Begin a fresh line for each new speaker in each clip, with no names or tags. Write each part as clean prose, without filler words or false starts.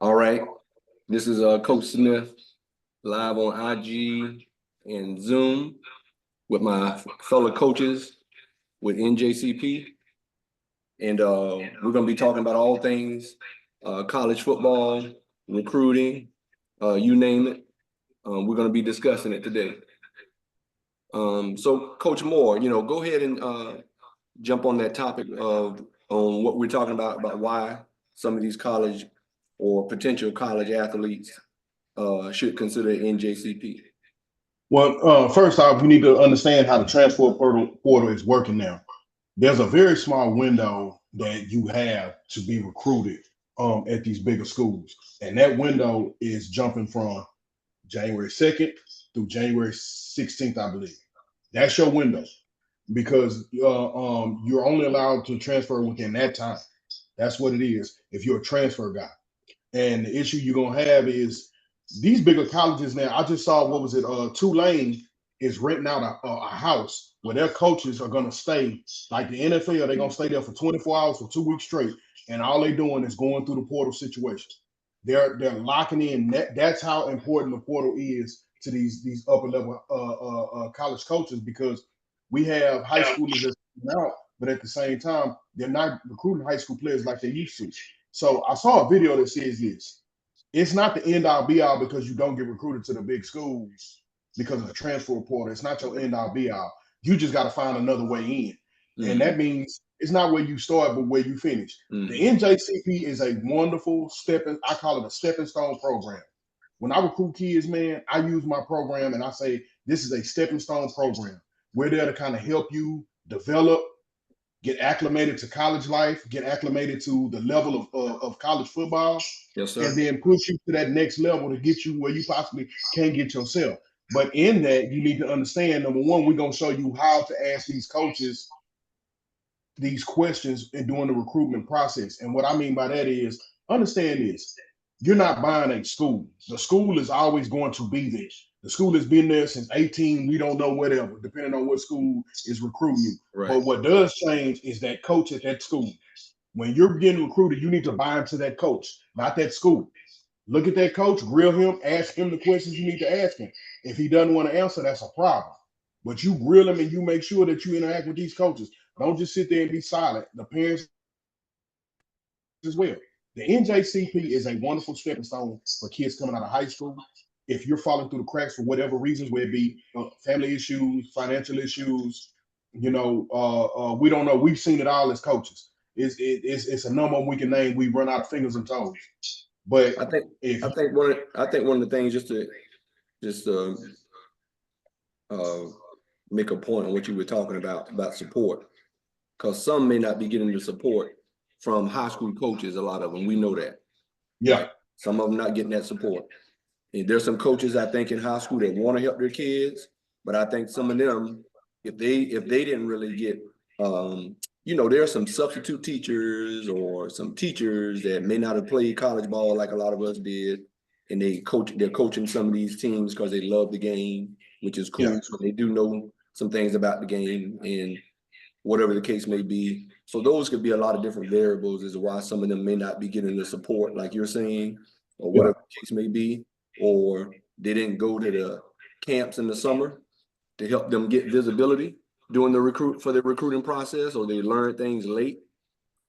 All right. This is Coach Smith live on IG and Zoom with my fellow coaches with NJCP. And we're going to be talking about all things college football, recruiting, you name it. We're going to be discussing it today. So Coach Moore, go ahead and jump on that topic on what we're talking about why some of these college or potential college athletes should consider NJCP.
Well, first off, we need to understand how the transfer portal is working now. There's a very small window that you have to be recruited at these bigger schools. And that window is jumping from January 2nd through January 16th, I believe. That's your window because you're only allowed to transfer within that time. That's what it is if you're a transfer guy. And the issue you're going to have is these bigger colleges now. I just saw, what was it? Tulane is renting out a house where their coaches are going to stay, like the NFL, they're going to stay there for 24 hours for 2 weeks straight. And all they're doing is going through the portal situation. They're locking in. That's how important the portal is to these upper level college coaches, because we have high schoolers that's out, but at the same time, they're not recruiting high school players like they used to. So I saw a video that says this. It's not the end all be all because you don't get recruited to the big schools because of the transfer portal. It's not your end all be all. You just got to find another way in. Mm-hmm. And that means it's not where you start, but where you finish. Mm-hmm. The NJCP is a wonderful I call it a stepping stone program. When I recruit kids, man, I use my program and I say, this is a stepping stone program. We're there to kind of help you develop, get acclimated to college life, get acclimated to the level of college football.
Yes, sir.
And then push you to that next level to get you where you possibly can get yourself. But in that, you need to understand, number one, we're going to show you how to ask these coaches these questions and during the recruitment process. And what I mean by that is, understand this. You're not buying a school. The school is always going to be there. The school has been there since 18. We don't know whatever, depending on what school is recruiting you.
Right.
But what does change is that coach at that school. When you're getting recruited, you need to buy into that coach, not that school. Look at that coach, grill him, ask him the questions you need to ask him. If he doesn't want to answer, that's a problem. But you grill him and you make sure that you interact with these coaches. Don't just sit there and be silent. The parents as well. The NJCP is a wonderful stepping stone for kids coming out of high school. If you're falling through the cracks for whatever reasons, whether it be family issues, financial issues, we don't know. We've seen it all as coaches. It's a number we can name. We run out of fingers and toes. But
I think one of the things just to make a point on what you were talking about support, because some may not be getting the support from high school coaches. A lot of them, we know that.
Yeah,
like, some of them not getting that support. And there's some coaches I think in high school that want to help their kids, but I think some of them, if they didn't really get there are some substitute teachers or some teachers that may not have played college ball like a lot of us did, and they're coaching some of these teams because they love the game, which is cool. Yeah. So they do know some things about the game and whatever the case may be. So those could be a lot of different variables as to why some of them may not be getting the support like you're saying, or whatever the case may be, or they didn't go to the camps in the summer to help them get visibility during the recruiting process, or they learn things late.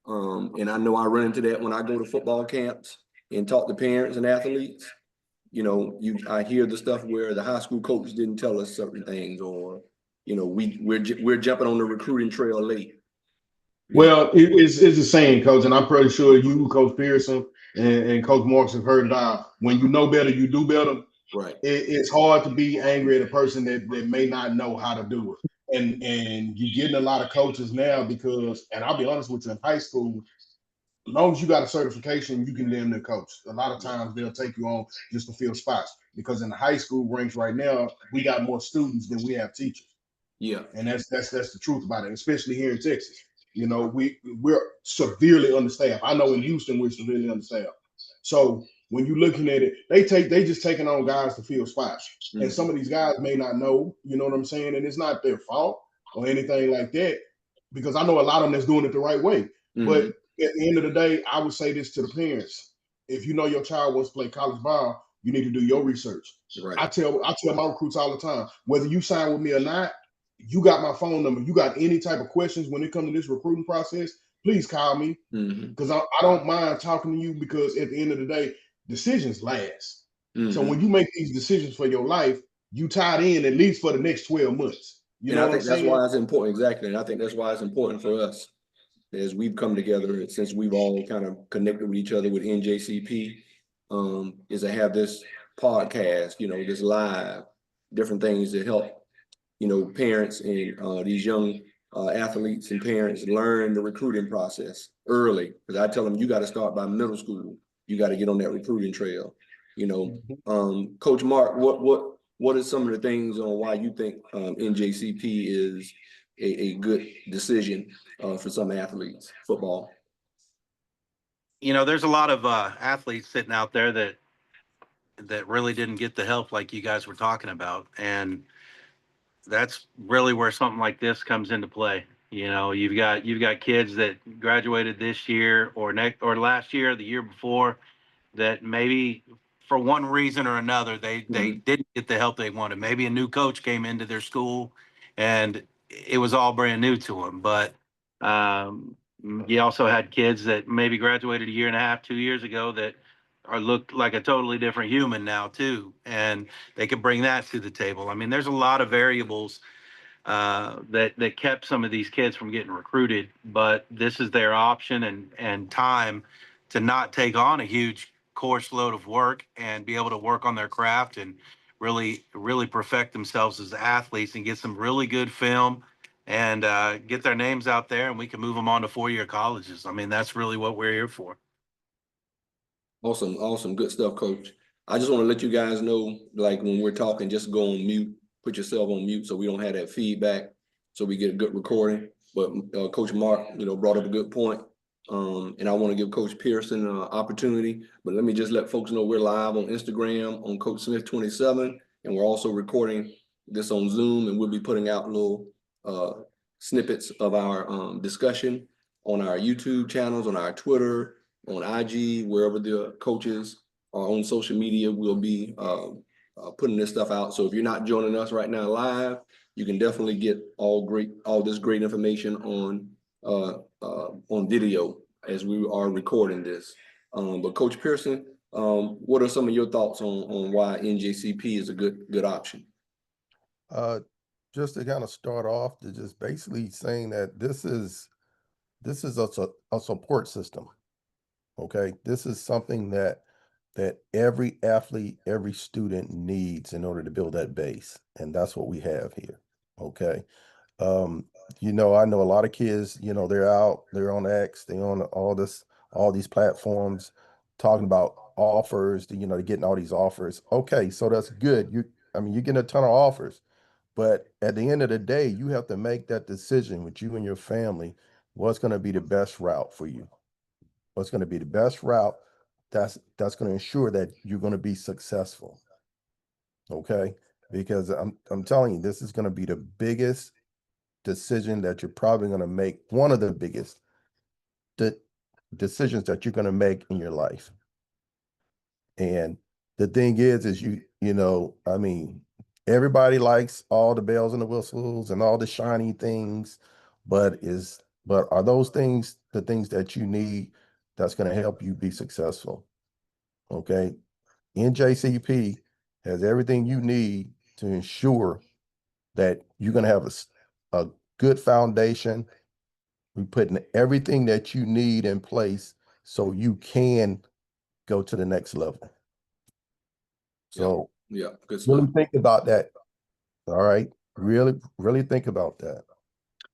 And I know I run into that when I go to football camps and talk to parents and athletes. I hear the stuff where the high school coach didn't tell us certain things, or we're jumping on the recruiting trail late.
Well, it's the same, Coach, and I'm pretty sure you, Coach Pearson, and Coach Marks have heard it all. When you know better, you do better.
Right.
It's hard to be angry at a person that may not know how to do it. And you're getting a lot of coaches now because, and I'll be honest with you, in high school, as long as you got a certification, you can damn near coach. A lot of times they'll take you on just to fill spots, because in the high school ranks right now, we got more students than we have teachers.
Yeah.
And that's the truth about it, especially here in Texas. We're severely understaffed. I know in Houston we're severely understaffed. So when you're looking at it, they just taking on guys to fill spots. Mm-hmm. And some of these guys may not know, you know what I'm saying? And it's not their fault or anything like that, because I know a lot of them that's doing it the right way. Mm-hmm. But at the end of the day, I would say this to the parents. if you know your child wants to play college ball, you need to do your research.
Right.
I tell my recruits all the time, whether you sign with me or not, you got my phone number. You got any type of questions when it comes to this recruiting process, please call me, because I don't mind talking to you, because at the end of the day, decisions last. So when you make these decisions for your life, you tied in at least for the next 12 months. You
And
know
I
what I'm
think that's
saying?
why it's important. Exactly. And I think that's why it's important for us as we've come together, and since we've all kind of connected with each other with NJCP, is to have this podcast, this live, different things that help, parents and these young athletes and parents learn the recruiting process early. Because I tell them, you got to start by middle school. You got to get on that recruiting trail. Coach Mark, what are some of the things on why you think NJCP is a good decision for some athletes, football?
There's a lot of athletes sitting out there that really didn't get the help like you guys were talking about, and that's really where something like this comes into play. You've got kids that graduated this year or last year, the year before, that maybe for one reason or another they didn't get the help they wanted. Maybe a new coach came into their school and it was all brand new to them. But you also had kids that maybe graduated a year and a half, 2 years ago that look like a totally different human now too, and they could bring that to the table. I mean, there's a lot of variables that kept some of these kids from getting recruited, but this is their option and time to not take on a huge course load of work and be able to work on their craft and really perfect themselves as athletes and get some really good film and get their names out there, and we can move them on to 4-year colleges. I mean, that's really what we're here for.
Awesome. Good stuff, Coach. I just want to let you guys know, like when we're talking, just go on mute, put yourself on mute so we don't have that feedback, so we get a good recording. But Coach Mark, brought up a good point. And I want to give Coach Pearson an opportunity, but let me just let folks know we're live on Instagram on Coach Smith 27, and we're also recording this on Zoom, and we'll be putting out little snippets of our discussion on our YouTube channels, on our Twitter, on IG, wherever the coaches are on social media. We'll be putting this stuff out. So if you're not joining us right now live, you can definitely get all this great information on video as we are recording this. But Coach Pearson, what are some of your thoughts on why NJCP is a good option?
Just to kind of start off, to just basically saying that this is a support system. Okay, this is something that every athlete, every student needs in order to build that base, and that's what we have here. Okay. I know a lot of kids, they're on X, they're on all these platforms talking about offers, they're getting all these offers. Okay, so that's good. You're getting a ton of offers, but at the end of the day, you have to make that decision with you and your family. What's going to be the best route for you? What's going to be the best route that's going to ensure that you're going to be successful? Okay, because I'm telling you, this is going to be the biggest decision that you're probably going to make, one of the biggest decisions that you're going to make in your life. And the thing is everybody likes all the bells and the whistles and all the shiny things, but are those things the things that you need that's going to help you be successful? Okay, NJCP has everything you need to ensure that you're going to have a good foundation. We're putting everything that you need in place so you can go to the next level. So
yeah, good stuff.
Really think about that. All right. Really think about that.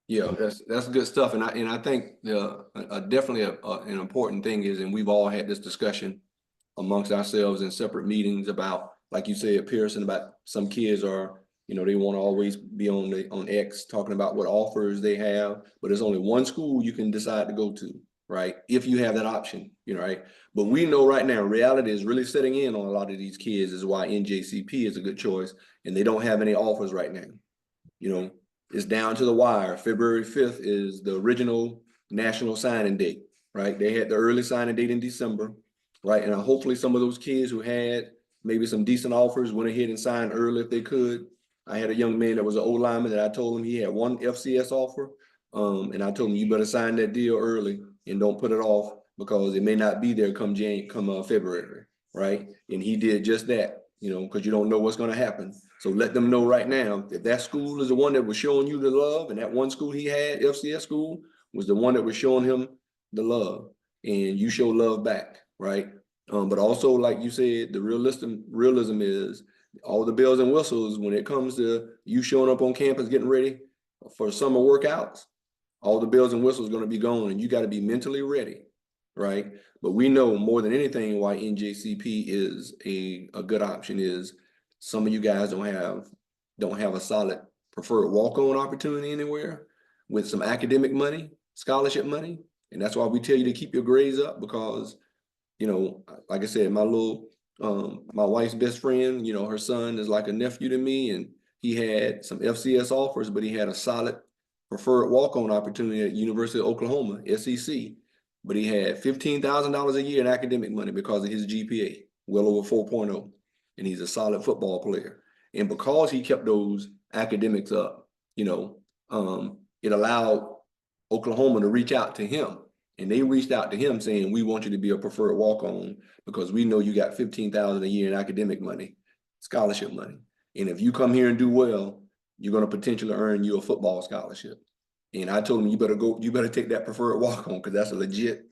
Yeah, that's good stuff. And I think definitely an important thing is, and we've all had this discussion amongst ourselves in separate meetings about, like you said, Pearson, about some kids are, they want to always be on X talking about what offers they have, but there's only one school you can decide to go to, right? If you have that option, right? But we know right now, reality is really setting in on a lot of these kids, is why NJCP is a good choice, and they don't have any offers right now. It's down to the wire. February 5th is the original national signing date, right? They had the early signing date in December. right? And hopefully some of those kids who had maybe some decent offers went ahead and signed early if they could. I had a young man that was an old lineman that I told him he had one FCS offer. And I told him, you better sign that deal early and don't put it off because it may not be there come February, right? And he did just that, because you don't know what's going to happen. So let them know right now, if that school is the one that was showing you the love, and that one school he had, FCS school, was the one that was showing him the love, and you show love back, right? But also, like you said, the realism is all the bells and whistles when it comes to you showing up on campus getting ready for summer workouts. All the bells and whistles are going to be gone, and you got to be mentally ready, right? But we know more than anything why NJCP is a good option is some of you guys don't have a solid preferred walk-on opportunity anywhere with some academic money, scholarship money, and that's why we tell you to keep your grades up because, like I said, my wife's best friend, her son is like a nephew to me, and he had some FCS offers, but he had a solid preferred walk-on opportunity at University of Oklahoma, SEC. But he had $15,000 a year in academic money because of his GPA, well over 4.0. And he's a solid football player. And because he kept those academics up, it allowed Oklahoma to reach out to him. And they reached out to him saying, we want you to be a preferred walk-on because we know you got $15,000 a year in academic money, scholarship money. And if you come here and do well, you're going to potentially earn you a football scholarship. And I told him, you better take that preferred walk-on because that's a legit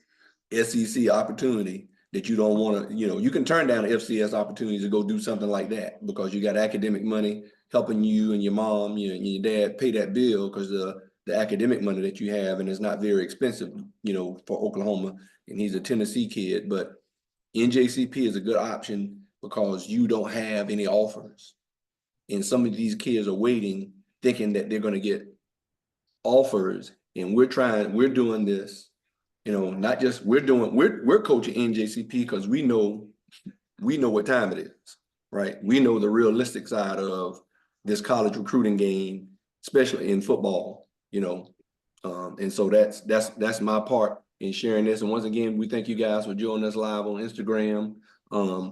SEC opportunity that you don't want to, you can turn down FCS opportunities to go do something like that because you got academic money helping you and your mom, and your dad pay that bill because the academic money that you have, and it's not very expensive, for Oklahoma, and he's a Tennessee kid, but NJCP is a good option because you don't have any offers. And some of these kids are waiting, thinking that they're going to get offers, and we're doing this, not just we're coaching NJCP because we know what time it is, right? We know the realistic side of this college recruiting game, especially in football, and so that's my part in sharing this. And once again, we thank you guys for joining us live on Instagram. I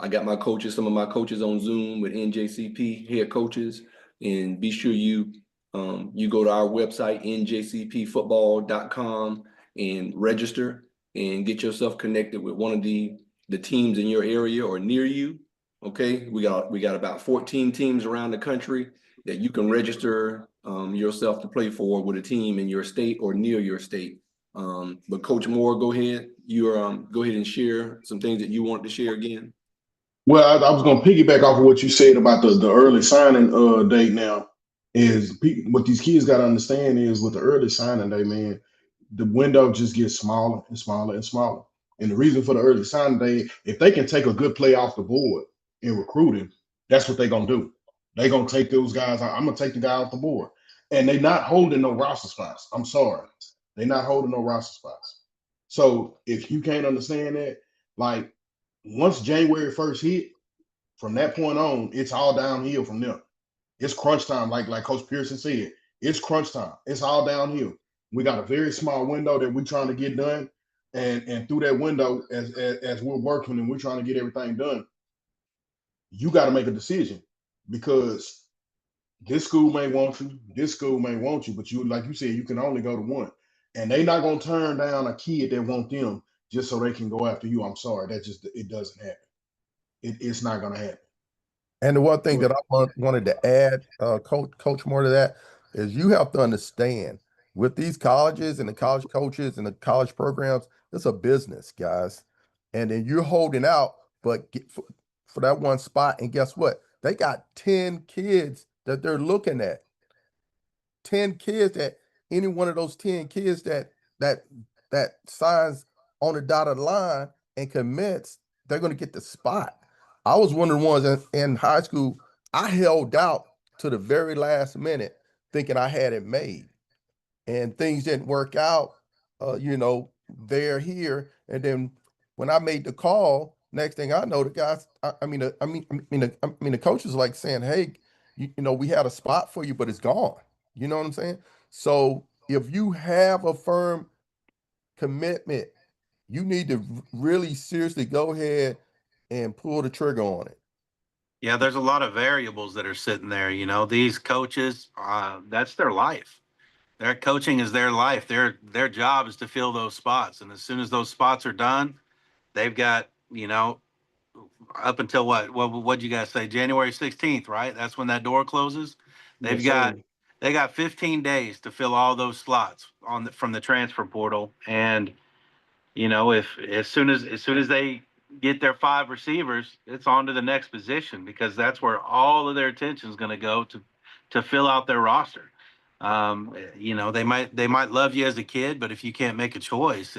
got some of my coaches on Zoom with NJCP head coaches, and be sure you go to our website, njcpfootball.com, and register and get yourself connected with one of the teams in your area or near you. Okay, we got about 14 teams around the country that you can register yourself to play for with a team in your state or near your state. But Coach Moore, go ahead. Go ahead and share some things that you want to share again.
Well, I was going to piggyback off of what you said about the early signing date. Now, is what these kids got to understand is with the early signing day, man, the window just gets smaller and smaller and smaller. And the reason for the early signing day, if they can take a good play off the board in recruiting, that's what they're going to do. They're going to take those guys. I'm going to take the guy off the board. And they're not holding no roster spots. I'm sorry. They're not holding no roster spots. So if you can't understand that, like, once January 1st hit, from that point on, it's all downhill from there. It's crunch time, like Coach Pearson said. It's crunch time. It's all downhill. We got a very small window that we're trying to get done, and through that window, as we're working and we're trying to get everything done, you got to make a decision because this school may want you, this school may want you, but you, like you said, you can only go to one, and they're not gonna turn down a kid that want them just so they can go after you. I'm sorry, it doesn't happen. It's not gonna happen.
And the one thing that I wanted to add, Coach Moore, to that is you have to understand with these colleges and the college coaches and the college programs, it's a business, guys. And then you're holding out, but for that one spot. And guess what? They got 10 kids that they're looking at. 10 kids that any one of those 10 kids that signs on the dotted line and commits, they're going to get the spot. I was one of the ones in high school, I held out to the very last minute thinking I had it made. And things didn't work out, they're here. And then when I made the call, next thing I know, the guys, the coach was like saying, hey, we had a spot for you, but it's gone. You know what I'm saying? So if you have a firm commitment you need to really seriously go ahead and pull the trigger on it.
Yeah, there's a lot of variables that are sitting there. You know, these coaches, that's their life. Their coaching is their life. Their job is to fill those spots, and as soon as those spots are done, they've got, you know, up until what'd you guys say, January 16th, right? That's when that door closes. They've
Yes,
got
sir.
they got 15 days to fill all those slots from the transfer portal. And you know, if as soon as they get their 5 receivers, it's on to the next position, because that's where all of their attention is going to go to fill out their roster. You know, they might love you as a kid, but if you can't make a choice,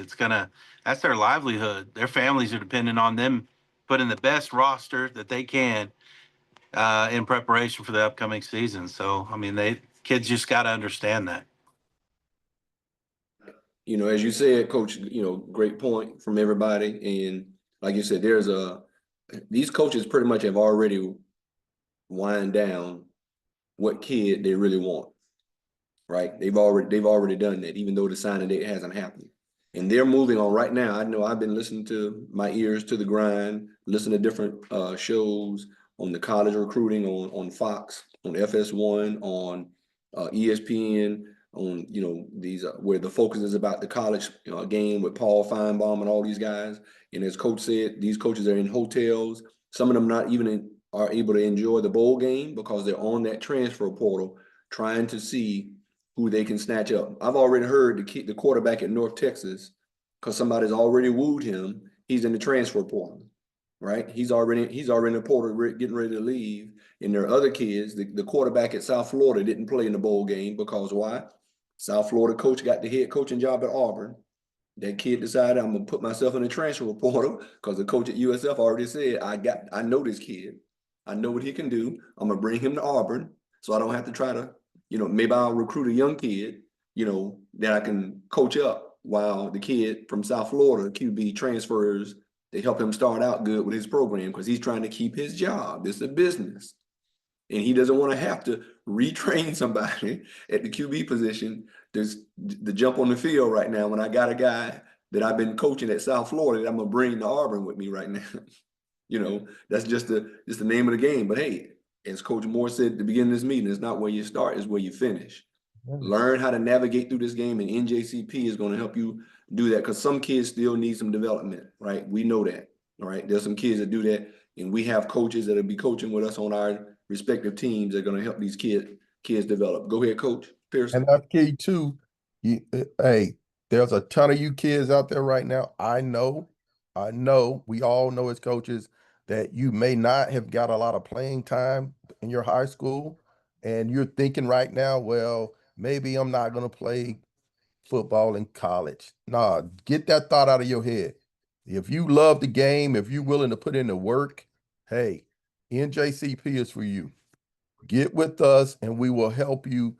that's their livelihood. Their families are dependent on them putting the best roster that they can in preparation for the upcoming season. So, I mean, kids just got to understand that.
You know, as you said, coach, you know, great point from everybody. And like you said, these coaches pretty much have already wind down what kid they really want, right? They've already done that, even though the signing date hasn't happened. And they're moving on right now. I know I've been listening to my ears to the grind, listen to different shows on the college recruiting on Fox, on FS1, on ESPN, on, you know, these where the focus is about the college game with Paul Feinbaum and all these guys. And as coach said, these coaches are in hotels. Some of them not even are able to enjoy the bowl game because they're on that transfer portal trying to see who they can snatch up. I've already heard the quarterback at North Texas, because somebody's already wooed him. He's in the transfer portal, right? He's already in the portal getting ready to leave. And there are other kids. The quarterback at South Florida didn't play in the bowl game because why? South Florida coach got the head coaching job at Auburn. That kid decided, I'm gonna put myself in the transfer portal because the coach at USF already said, I know this kid. I know what he can do. I'm gonna bring him to Auburn so I don't have to try to, you know, maybe I'll recruit a young kid, you know, that I can coach up while the kid from South Florida, QB, transfers to help him start out good with his program, because he's trying to keep his job. This is a business. And he doesn't want to have to retrain somebody at the QB position to jump on the field right now when I got a guy that I've been coaching at South Florida that I'm gonna bring to Auburn with me right now. You know, that's just the name of the game. But hey, as Coach Moore said at the beginning of this meeting, it's not where you start, it's where you finish. Learn how to navigate through this game, and NJCP is going to help you do that, because some kids still need some development, right? We know that, all right? There's some kids that do that, and we have coaches that'll be coaching with us on our respective teams that are going to help these kids develop. Go ahead, Coach Pearson.
And that's key too. Hey, there's a ton of you kids out there right now. I know, we all know as coaches that you may not have got a lot of playing time in your high school, and you're thinking right now, well, maybe I'm not going to play football in college. Nah, get that thought out of your head. If you love the game, if you're willing to put in the work, hey, NJCP is for you. Get with us and we will help you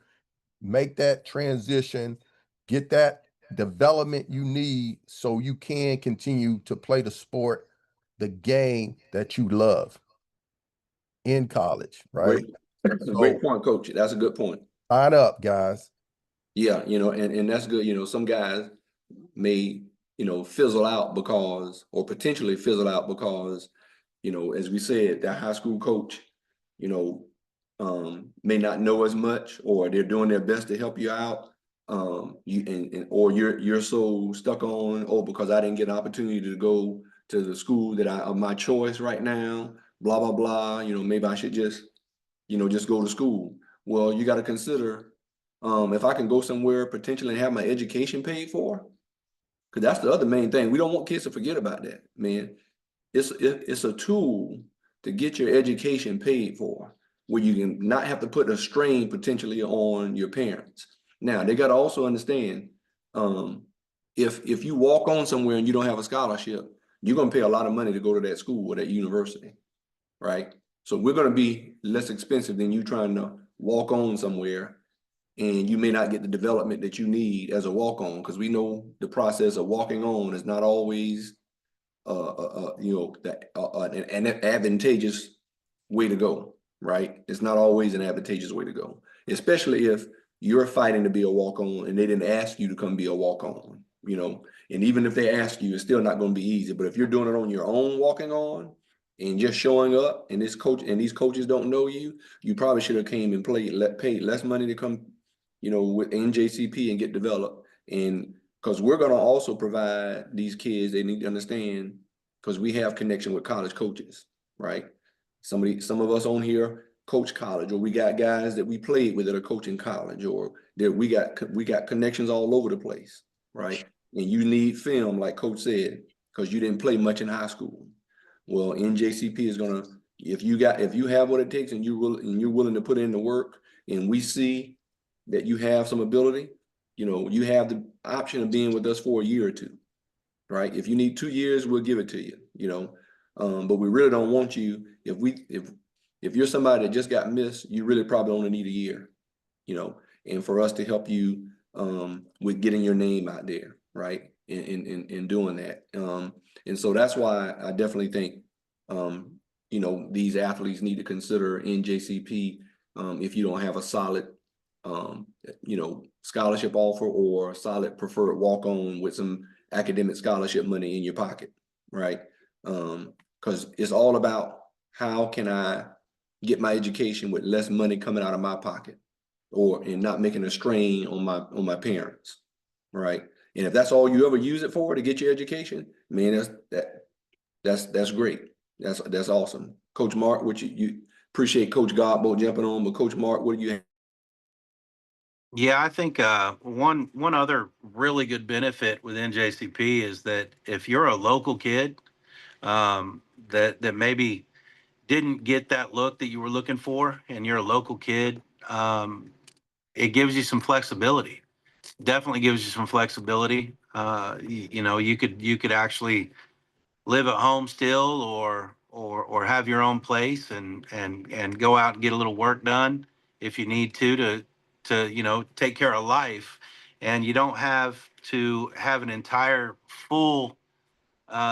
make that transition, get that development you need so you can continue to play the sport, the game that you love in college, right?
Great point, Coach. That's a good point.
Sign up, guys.
Yeah, you know, and that's good. You know, some guys may, you know, fizzle out because, or potentially fizzle out because, you know, as we said, that high school coach, you know, may not know as much, or they're doing their best to help you out. Or you're so stuck on, oh, because I didn't get an opportunity to go to the school that of my choice right now, blah, blah, blah. You know, maybe I should just, you know, just go to school. Well, you got to consider, if I can go somewhere potentially and have my education paid for, because that's the other main thing. We don't want kids to forget about that, man. It's a tool to get your education paid for, where you can not have to put a strain potentially on your parents. Now, they got to also understand, if you walk on somewhere and you don't have a scholarship, you're going to pay a lot of money to go to that school or that university, right? So we're going to be less expensive than you trying to walk on somewhere, and you may not get the development that you need as a walk-on, because we know the process of walking on is not always you know, an advantageous way to go, right? It's not always an advantageous way to go, especially if you're fighting to be a walk-on and they didn't ask you to come be a walk-on, you know, and even if they ask you, it's still not gonna be easy. But if you're doing it on your own, walking on and just showing up, and these coaches don't know you, you probably should have came and paid less money to come, you know, with NJCP and get developed. And because we're gonna also provide these kids, they need to understand, because we have connection with college coaches, right? Some of us on here coach college, or we got guys that we played with that are coaching college, or that we got connections all over the place, right? And you need film, like Coach said, because you didn't play much in high school. Well, NJCP is gonna, if you have what it takes and you're willing to put in the work, and we see that you have some ability, you know, you have the option of being with us for a year or two, right? If you need 2 years, we'll give it to you, you know. But we really don't want you, if you're somebody that just got missed, you really probably only need a year, you know, and for us to help you with getting your name out there, right? In doing that. And so that's why I definitely think you know, these athletes need to consider NJCP if you don't have a solid you know, scholarship offer or solid preferred walk-on with some academic scholarship money in your pocket, right? Because it's all about how can I get my education with less money coming out of my pocket, and not making a strain on my parents, right? And if that's all you ever use it for, to get your education, man, that's great. That's awesome. Coach Mark, what you appreciate Coach Godbolt jumping on, but Coach Mark, what do you have?
Yeah, I think one other really good benefit with NJCP is that if you're a local kid that maybe didn't get that look that you were looking for, and you're a local kid, it gives you some flexibility. Definitely gives you some flexibility. You know, you could actually live at home still, or have your own place and go out and get a little work done if you need to you know, take care of life, and you don't have to have an entire full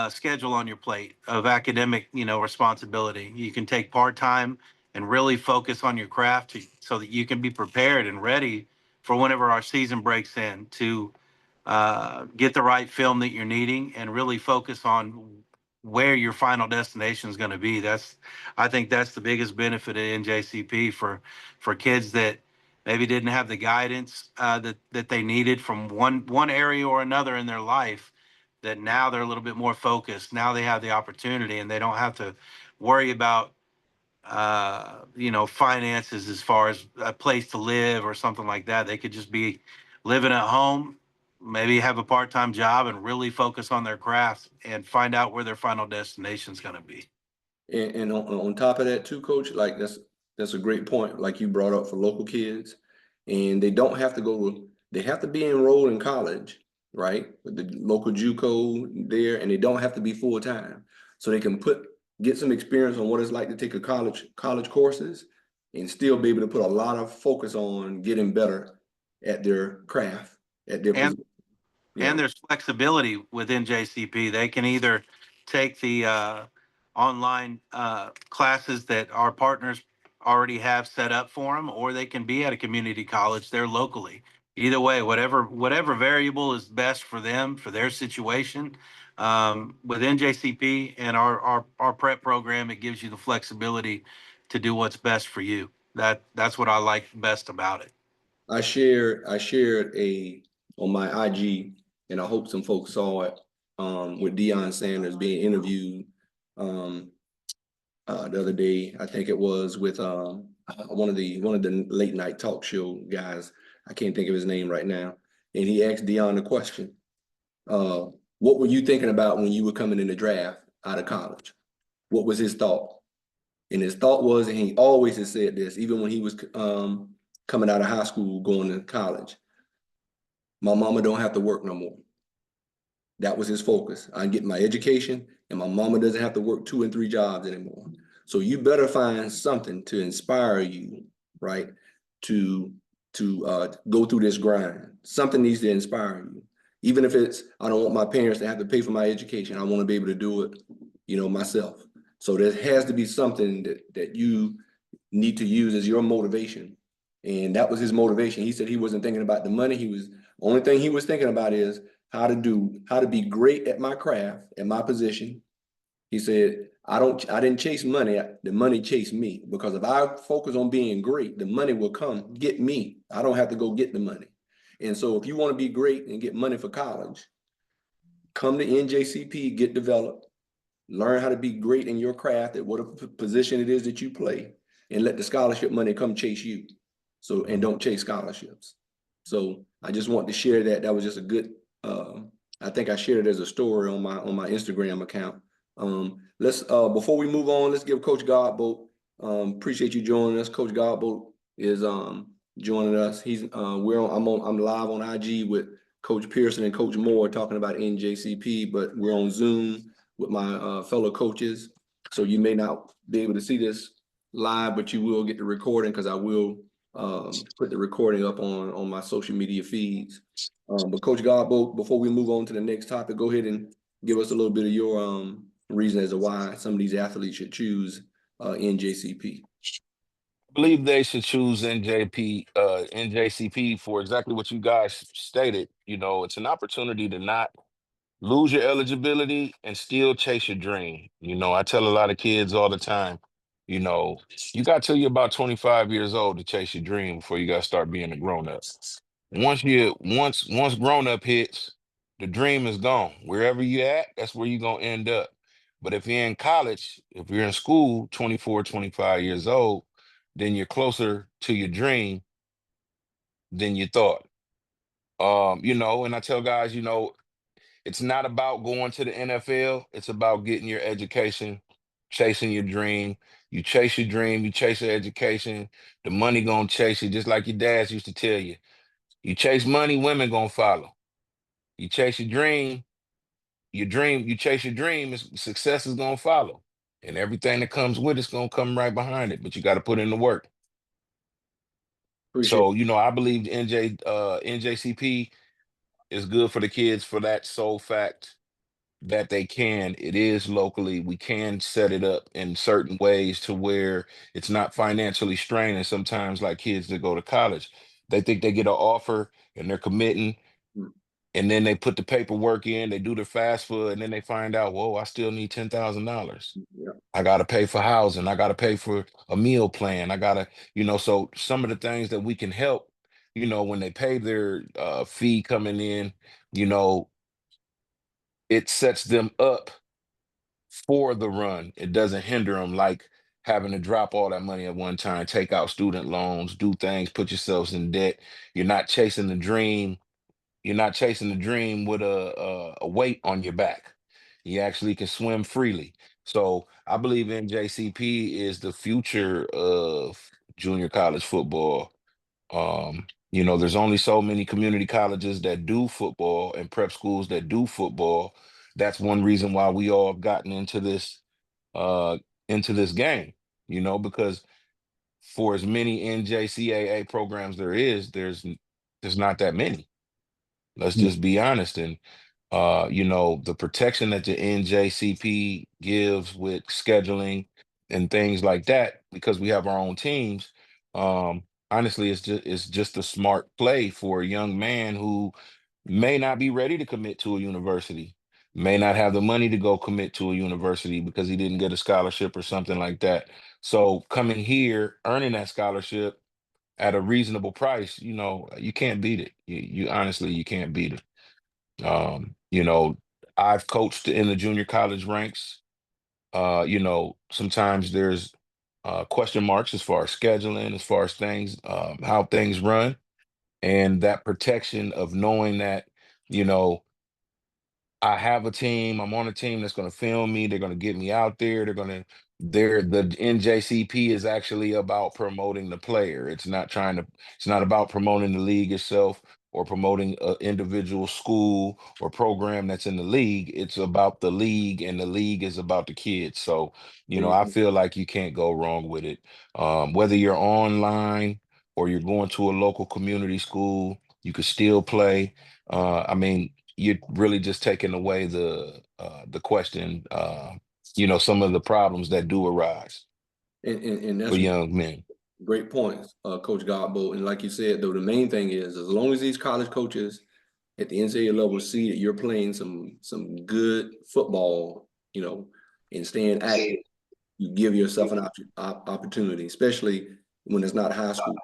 schedule on your plate of academic, you know, responsibility. You can take part-time and really focus on your craft so that you can be prepared and ready for whenever our season breaks in, to get the right film that you're needing and really focus on where your final destination is going to be. I think that's the biggest benefit of NJCP for kids that maybe didn't have the guidance that they needed from one area or another in their life, that now they're a little bit more focused. Now they have the opportunity, and they don't have to worry about you know, finances as far as a place to live or something like that. They could just be living at home, maybe have a part-time job, and really focus on their craft and find out where their final destination is going to be.
And on top of that too, Coach, like that's a great point, like you brought up, for local kids. And they don't have to they have to be enrolled in college, right? With the local JUCO there, and they don't have to be full-time. So they can get some experience on what it's like to take a college courses, and still be able to put a lot of focus on getting better at their craft, at their
And
position. Yeah.
and there's flexibility within JCP. They can either take the online classes that our partners already have set up for them, or they can be at a community college there locally. Either way, whatever variable is best for them, for their situation. With NJCP and our prep program, it gives you the flexibility to do what's best for you. That's what I like best about it.
I shared on my IG, and I hope some folks saw it, with Deion Sanders being interviewed the other day. I think it was with one of the late night talk show guys. I can't think of his name right now. And he asked Deion the question, what were you thinking about when you were coming in the draft out of college? What was his thought? And his thought was, and he always has said this, even when he was coming out of high school, going to college, my mama don't have to work no more. That was his focus. I get my education, and my mama doesn't have to work 2 and 3 jobs anymore. So you better find something to inspire you, right? To go through this grind. Something needs to inspire you. Even if it's, I don't want my parents to have to pay for my education. I want to be able to do it, you know, myself. So there has to be something that you need to use as your motivation. And that was his motivation. He said he wasn't thinking about the money. Only thing he was thinking about is, how to be great at my craft, at my position. He said, I didn't chase money, the money chased me. Because if I focus on being great, the money will come get me. I don't have to go get the money. And so if you want to be great and get money for college, come to NJCP, get developed, learn how to be great in your craft at whatever position it is that you play, and let the scholarship money come chase you. So, and don't chase scholarships. So I just want to share that. That was just a good, I think I shared it as a story on my Instagram account. Let's before we move on, let's give Coach Godbolt, appreciate you joining us. Coach Godbolt is joining us. I'm live on IG with Coach Pearson and Coach Moore talking about NJCP, but we're on Zoom with my fellow coaches. So you may not be able to see this live, but you will get the recording, because I will put the recording up on my social media feeds. But Coach Godbolt, before we move on to the next topic, go ahead and give us a little bit of your reason as to why some of these athletes should choose NJCP.
Believe they should choose NJCP for exactly what you guys stated. You know, it's an opportunity to not lose your eligibility and still chase your dream. You know, I tell a lot of kids all the time, you know, you got till you're about 25 years old to chase your dream before you got to start being a grown up. Once grown up hits, the dream is gone. Wherever you at, that's where you're gonna end up. But if you're in college, if you're in school, 24, 25 years old, then you're closer to your dream than you thought. You know, and I tell guys, you know, it's not about going to the NFL. It's about getting your education, chasing your dream. You chase your dream, you chase your education. The money gonna chase you, just like your dads used to tell you. You chase money, women gonna follow. You chase you chase your dream, success is gonna follow. And everything that comes with it's gonna come right behind it. But you got to put in the work.
Appreciate
So, you know, I believe NJCP is good for the kids for that sole fact that it is locally. We can set it up in certain ways to where it's not financially straining. Sometimes, like kids that go to college, they think they get an offer and they're committing,
it.
and then they put the paperwork in, they do the FAFSA, and then they find out, whoa, I still need $10,000.
Yeah.
I got to pay for housing. I got to pay for a meal plan. I got to, you know, so some of the things that we can help, you know, when they pay their fee coming in, you know, it sets them up for the run. It doesn't hinder them, like having to drop all that money at one time, take out student loans, do things, put yourselves in debt. You're not chasing the dream. You're not chasing the dream with a weight on your back. You actually can swim freely. So I believe NJCP is the future of junior college football. You know, there's only so many community colleges that do football and prep schools that do football. That's one reason why we all have gotten uh into this game, you know, because for as many NJCAA programs there's not that many. Let's just be honest. And you know, the protection that the NJCP gives with scheduling and things like that, because we have our own teams, honestly, it's just a smart play for a young man who may not be ready to commit to a university, may not have the money to go commit to a university because he didn't get a scholarship or something like that. So coming here, earning that scholarship at a reasonable price, you know, you can't beat it. You honestly, you can't beat it. You know, I've coached in the junior college ranks. You know, sometimes there's question marks as far as scheduling, as far as things, how things run, and that protection of knowing that, you know, I have a team. I'm on a team that's going to film me. They're going to get me out there. The NJCP is actually about promoting the player. It's not about promoting the league itself or promoting an individual school or program that's in the league. It's about the league, and the league is about the kids. So, you know, I
Mhm.
feel like you can't go wrong with it. Whether you're online or you're going to a local community school, you could still play. I mean, you're really just taking away the question, you know, some of the problems that do arise
And
for
that's
young men.
great points, Coach Godbolt. And like you said, though, the main thing is as long as these college coaches at the NCAA level see that you're playing some good football, you know, and staying active, you give yourself an opportunity, especially when it's not high school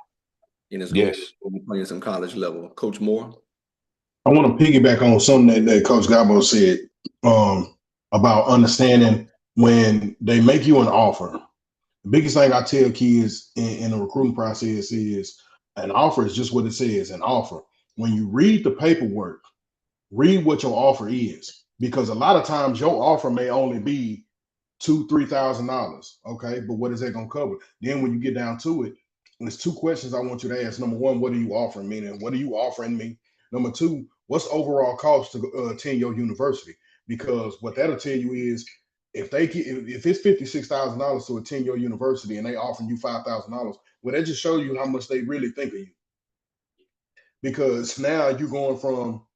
and it's going
Yes.
when you're playing some college level. Coach Moore?
I want to piggyback on something that Coach Gabo said about understanding when they make you an offer. The biggest thing I tell kids in the recruiting process is an offer is just what it says, an offer. When you read the paperwork, read what your offer is, because a lot of times your offer may only be $2,000-$3,000. Okay, but what is that gonna cover? Then when you get down to it, there's two questions I want you to ask. Number one, what are you offering me? And what are you offering me? Number two, what's the overall cost to attend your university? Because what that'll tell you is if they get if it's $56,000 to attend your university and they offering you $5,000, well, that just shows you how much they really think of you. Because now you're going from,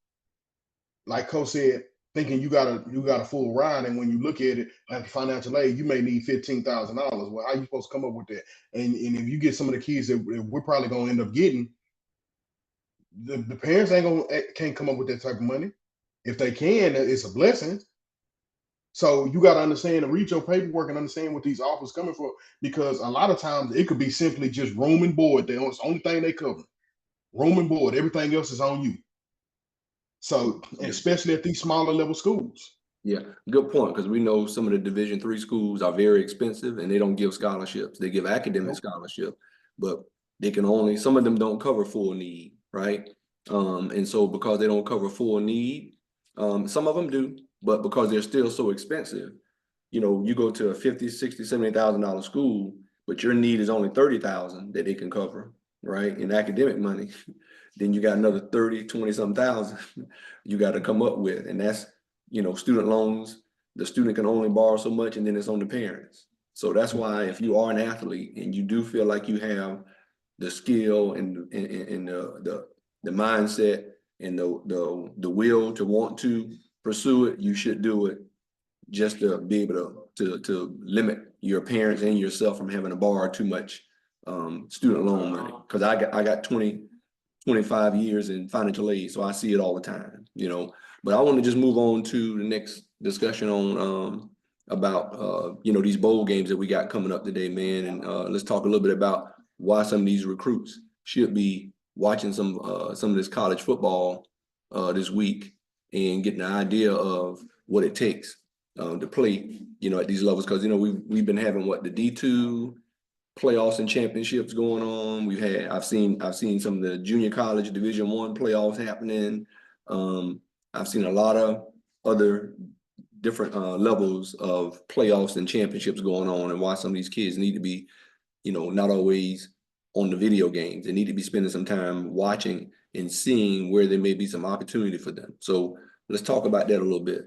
like Coach said, thinking you got a full ride, and when you look at it at the financial aid, you may need $15,000. Well, how you supposed to come up with that? And if you get some of the kids that we're probably gonna end up getting, the parents can't come up with that type of money. If they can, it's a blessing. So you got to understand and read your paperwork and understand what these offers coming for, because a lot of times it could be simply just room and board. It's the only thing they cover. Room and board. Everything else is on you. So, especially at these smaller level schools.
Yeah, good point, because we know some of the Division III schools are very expensive and they don't give scholarships. They give academic scholarship, but they can only, some of them don't cover full need, right? And so because they don't cover full need, some of them do, but because they're still so expensive, you know, you go to a $50,000, $60,000, $70,000 school, but your need is only $30,000 that they can cover, right? In academic money, then you got another 20 something thousand you got to come up with. And that's, you know, student loans, the student can only borrow so much, and then it's on the parents. So that's why if you are an athlete and you do feel like you have the skill and the mindset and the will to want to pursue it, you should do it, just to be able to limit your parents and yourself from having to borrow too much student loan money. Because I got 25 years in financial aid, so I see it all the time, you know. But I want to just move on to the next discussion on about you know, these bowl games that we got coming up today, man. And let's talk a little bit about why some of these recruits should be watching some of this college football this week and getting an idea of what it takes to play, you know, at these levels. Because, you know, we've been having the D2 playoffs and championships going on. I've seen some of the junior college Division I playoffs happening. I've seen a lot of other different levels of playoffs and championships going on, and why some of these kids need to be, you know, not always on the video games. They need to be spending some time watching and seeing where there may be some opportunity for them. So let's talk about that a little bit.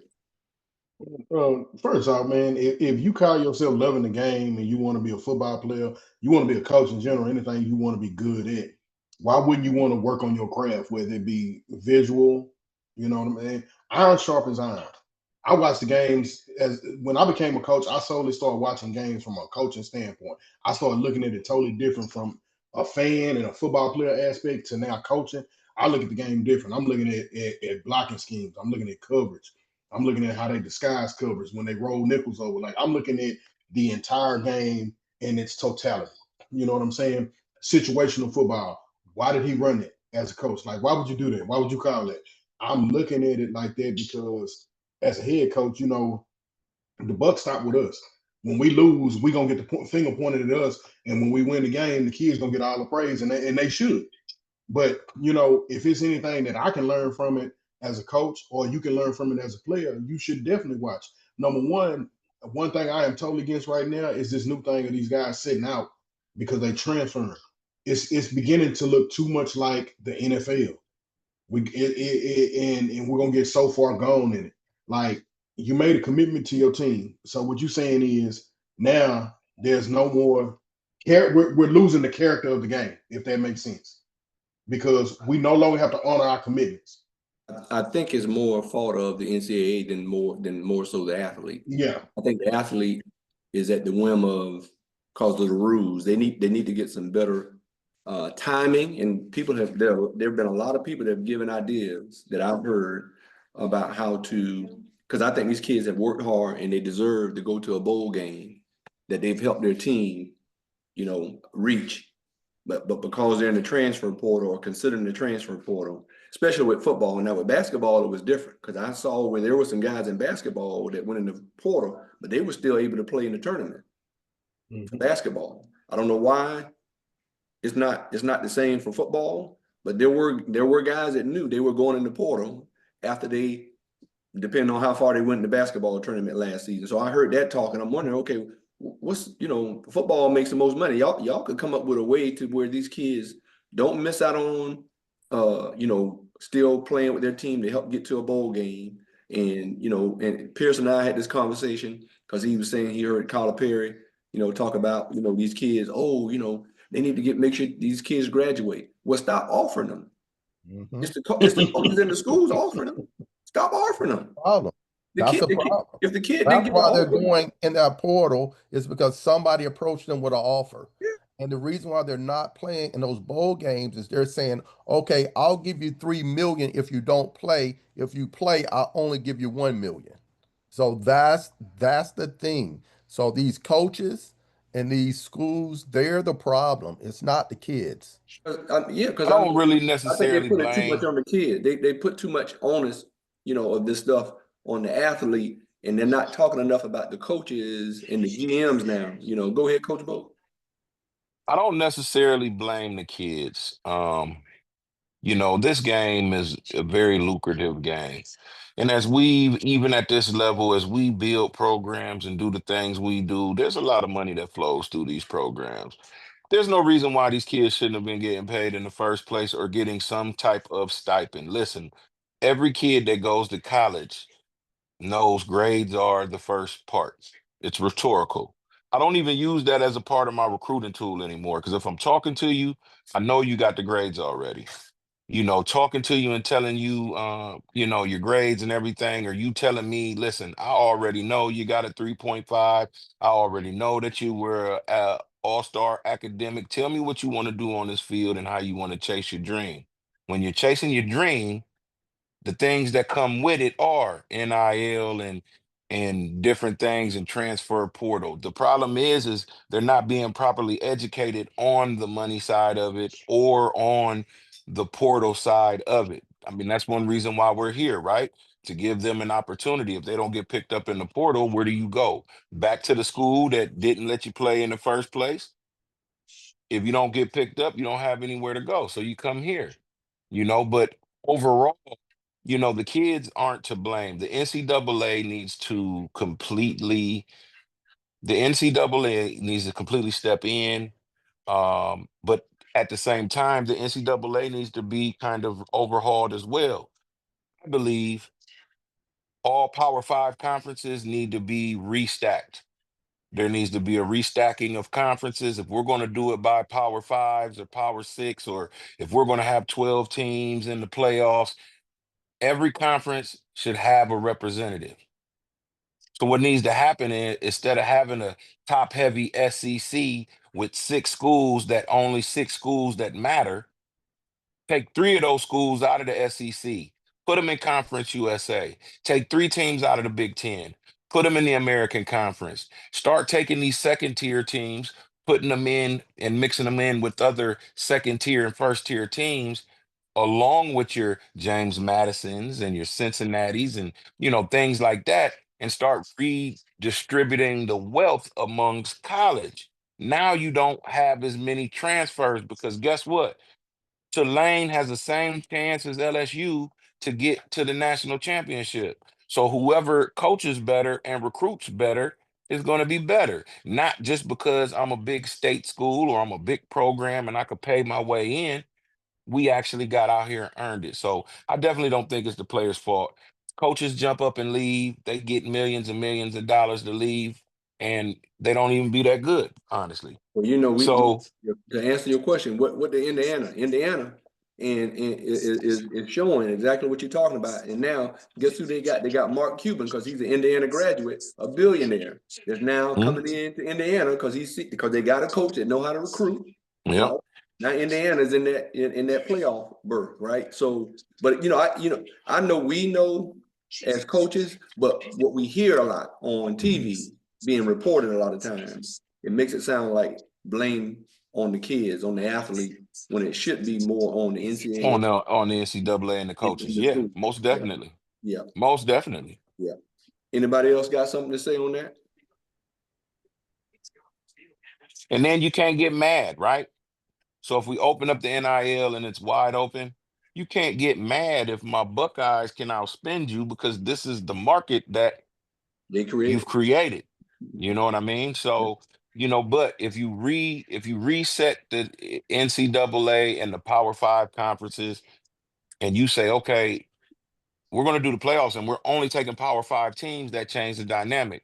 First off, man, if you call yourself loving the game and you want to be a football player, you want to be a coach in general, anything you want to be good at, why wouldn't you want to work on your craft, whether it be visual, you know what I mean? Iron sharpens iron. I watched the games when I became a coach. I solely started watching games from a coaching standpoint. I started looking at it totally different from a fan and a football player aspect to now coaching. I look at the game different. I'm looking at blocking schemes. I'm looking at coverage. I'm looking at how they disguise coverage when they roll nickels over. Like, I'm looking at the entire game in its totality. You know what I'm saying? Situational football. Why did he run it as a coach? Like, why would you do that? Why would you call that? I'm looking at it like that because as a head coach, you know, the buck stop with us. When we lose, we're going to get the finger pointed at us. And when we win the game, the kids going to get all the praise, and they should. But, you know, if it's anything that I can learn from it as a coach, or you can learn from it as a player, you should definitely watch. Number one thing I am totally against right now is this new thing of these guys sitting out because they transferring. It's beginning to look too much like the NFL. And we're gonna get so far gone in it. Like, you made a commitment to your team. So what you're saying is now there's no more we're losing the character of the game, if that makes sense. Because we no longer have to honor our commitments.
I think it's more a fault of the NCAA than more so the athlete.
Yeah.
I think the athlete is at the whim of, because of the rules. They need to get some better timing, and people there have been a lot of people that have given ideas that I've heard about how to, because I think these kids have worked hard and they deserve to go to a bowl game that they've helped their team, reach. But because they're in the transfer portal or considering the transfer portal, especially with football. Now with basketball, it was different because I saw where there were some guys in basketball that went in the portal, but they were still able to play in the tournament. Basketball. I don't know why it's not the same for football, but there were guys that knew they were going in the portal after they, depending on how far they went in the basketball tournament last season. So I heard that talk and I'm wondering, okay, what's, football makes the most money. Y'all could come up with a way to where these kids don't miss out on still playing with their team to help get to a bowl game. And and Pierce and I had this conversation because he was saying he heard Kyler Perry, talk about, these kids, they need to make sure these kids graduate. Well, stop offering them. It's the coaches in the schools offering them. Stop offering them.
Problem. That's the problem.
If the kid didn't
That's
get
why
the
they're
offer,
going in that portal is because somebody approached them with an offer. And the reason why they're not playing in those bowl games is they're saying, okay, I'll give you 3 million if you don't play. If you play, I'll only give you 1 million. So that's the thing. So these coaches and these schools, they're the problem. It's not the kids.
because
I don't really
I think they
necessarily
put it too much
blame.
on the kid. They put too much onus, of this stuff on the athlete, and they're not talking enough about the coaches and the GMs now. Go ahead, Coach Bo.
I don't necessarily blame the kids. This game is a very lucrative game. And as even at this level, as we build programs and do the things we do, there's a lot of money that flows through these programs. There's no reason why these kids shouldn't have been getting paid in the first place or getting some type of stipend. Listen, every kid that goes to college knows grades are the first part. It's rhetorical. I don't even use that as a part of my recruiting tool anymore because if I'm talking to you, I know you got the grades already. Talking to you and telling you, your grades and everything, or you telling me, listen, I already know you got a 3.5. I already know that you were a all-star academic. Tell me what you want to do on this field and how you want to chase your dream. When you're chasing your dream, the things that come with it are NIL and different things and transfer portal. The problem is they're not being properly educated on the money side of it or on the portal side of it. I mean, that's one reason why we're here, right? To give them an opportunity. If they don't get picked up in the portal, where do you go? Back to the school that didn't let you play in the first place? If you don't get picked up, you don't have anywhere to go. So you come here, but overall, the kids aren't to blame. The NCAA needs to completely step in. But at the same time, the NCAA needs to be kind of overhauled as well. I believe all Power Five conferences need to be restacked. There needs to be a restacking of conferences. If we're going to do it by Power Fives or Power Six, or if we're going to have 12 teams in the playoffs, every conference should have a representative. So what needs to happen is instead of having a top heavy SEC with only six schools that matter, take 3 of those schools out of the SEC, put them in Conference USA, take 3 teams out of the Big Ten, put them in the American Conference, start taking these second tier teams, putting them in and mixing them in with other second tier and first tier teams, along with your James Madisons and your Cincinnatis and things like that, and start redistributing the wealth amongst college. Now you don't have as many transfers because guess what? Tulane has the same chance as LSU to get to the national championship. So whoever coaches better and recruits better is going to be better. Not just because I'm a big state school or I'm a big program and I could pay my way in. We actually got out here and earned it. So I definitely don't think it's the players' fault. Coaches jump up and leave. They get millions and millions of dollars to leave, and they don't even be that good, honestly.
Well,
So
to answer your question, what the Indiana and is showing exactly what you're talking about. And now guess who they got? They got Mark Cuban because he's an Indiana graduate, a billionaire that's now coming into Indiana because they got a coach that know how to recruit.
yeah.
Now Indiana's in that playoff berth, right? So, but I know we know as coaches, but what we hear a lot on TV being reported a lot of times, it makes it sound like blame on the kids, on the athlete, when it should be more on the NCAA
On the NCAA and the
and
coaches.
the
Yeah,
coach.
most
Yeah,
definitely.
yeah,
Most definitely.
yeah. Anybody else got something to say on that?
And then you can't get mad, right? So if we open up the NIL and it's wide open, you can't get mad if my Buckeyes can outspend you because this is the market that
They
you've
created.
created. You know what I mean?
Yeah.
So, but if you reset the NCAA and the Power Five conferences and you say, okay, we're going to do the playoffs and we're only taking Power Five teams, that change the dynamic.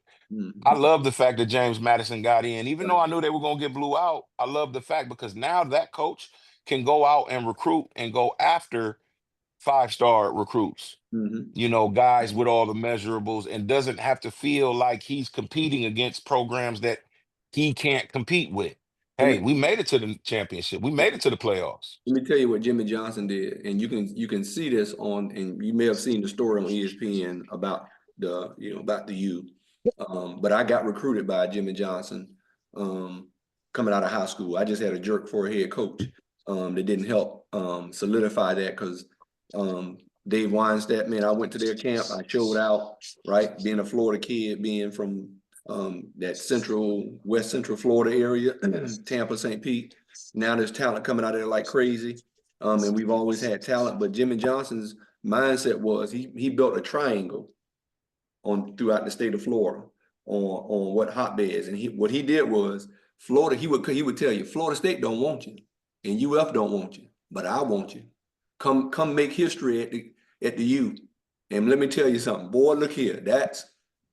I
Mhm.
love the fact that James Madison got in, even though
Right.
I knew they were going to get blew out. I love the fact because now that coach can go out and recruit and go after five-star recruits,
Mhm.
guys with all the measurables, and doesn't have to feel like he's competing against programs that he can't compete with.
Let
Hey,
me
we made it to the championship. We made it to the playoffs.
Let me tell you what Jimmy Johnson did, and you can see this and you may have seen the story on ESPN about about the U. But I got recruited by Jimmy Johnson coming out of high school. I just had a jerk for a head coach that didn't help solidify that because Dave Weinstedt, man, I went to their camp, I showed out, right? Being a Florida kid, being from that West Central Florida area, Tampa, St. Pete. Now there's talent coming out of there like crazy. And we've always had talent, but Jimmy Johnson's mindset was he built a triangle on throughout the state of Florida on what hotbeds. And what he did was Florida, he would tell you, Florida State don't want you and UF don't want you, but I want you. Come make history at the U. And let me tell you something, boy, look here.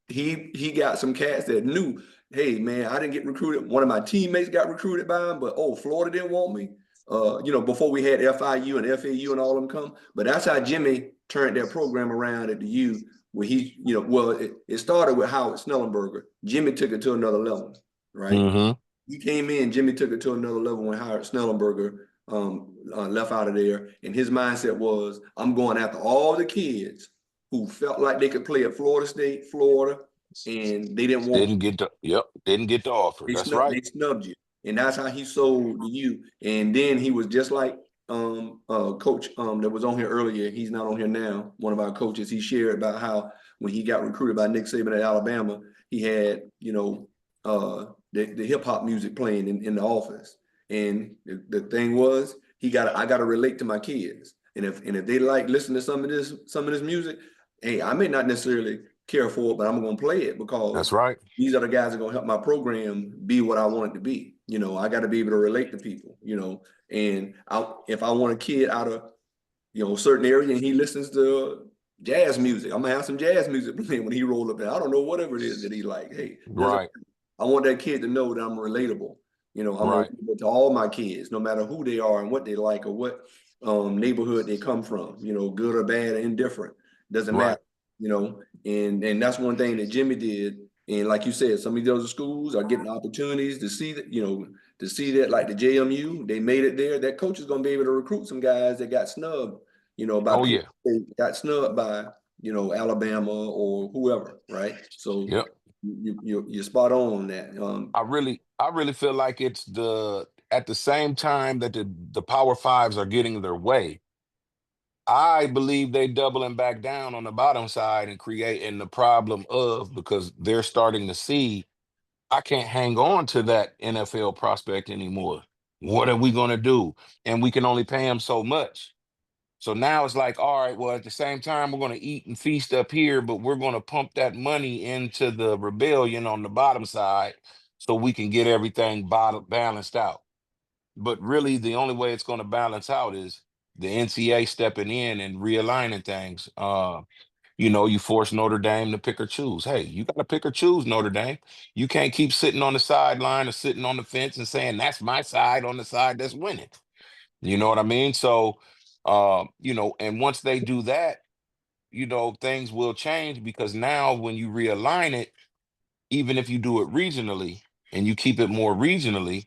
He got some cats that knew, hey man, I didn't get recruited. One of my teammates got recruited by him, but Florida didn't want me. Before we had FIU and FAU and all of them come. But that's how Jimmy turned that program around at the U, where it started with Howard Snellenberger. Jimmy took it to another level, right?
Mm-hmm.
He came in, Jimmy took it to another level when Howard Snellenberger left out of there. And his mindset was, I'm going after all the kids who felt like they could play at Florida State, Florida, and they didn't want
Didn't get the offer. That's right.
they snubbed you. And that's how he sold to you. And then he was just like coach that was on here earlier. He's not on here now. One of our coaches, he shared about how when he got recruited by Nick Saban at Alabama, he had, the hip hop music playing in the office. And the thing was, I gotta relate to my kids. And if they like listen to some of this music, hey, I may not necessarily care for it, but I'm gonna play it
That's
because
right.
these are the guys that are gonna help my program be what I want it to be. I got to be able to relate to people. And if I want a kid out of a certain area and he listens to jazz music, I'm gonna have some jazz music playing when he roll up. And I don't know whatever it is that he like. Hey,
Right.
I want that kid to know that I'm relatable. I'm
Right.
relatable to all my kids, no matter who they are and what they like or what neighborhood they come from. Good or bad or indifferent, doesn't
Right.
matter. And that's one thing that Jimmy did. And like you said, some of those schools are getting opportunities to see that, like the JMU, they made it there. That coach is going to be able to recruit some guys that got snubbed, by
Oh
Penn
yeah.
State, got snubbed by, Alabama or whoever, right? So
Yep.
you're spot on that.
I really feel like it's at the same time that the Power Fives are getting their way. I believe they doubling back down on the bottom side and creating the problem because they're starting to see I can't hang on to that NFL prospect anymore. What are we going to do? And we can only pay him so much. So now it's like, all right, well, at the same time, we're going to eat and feast up here, but we're going to pump that money into the rebellion on the bottom side so we can get everything balanced out. But really, the only way it's going to balance out is the NCAA stepping in and realigning things. You force Notre Dame to pick or choose. Hey, you got to pick or choose, Notre Dame. You can't keep sitting on the sideline or sitting on the fence and saying, that's my side on the side that's winning. You know what I mean? So, and once they do that, things will change because now when you realign it, even if you do it regionally and you keep it more regionally,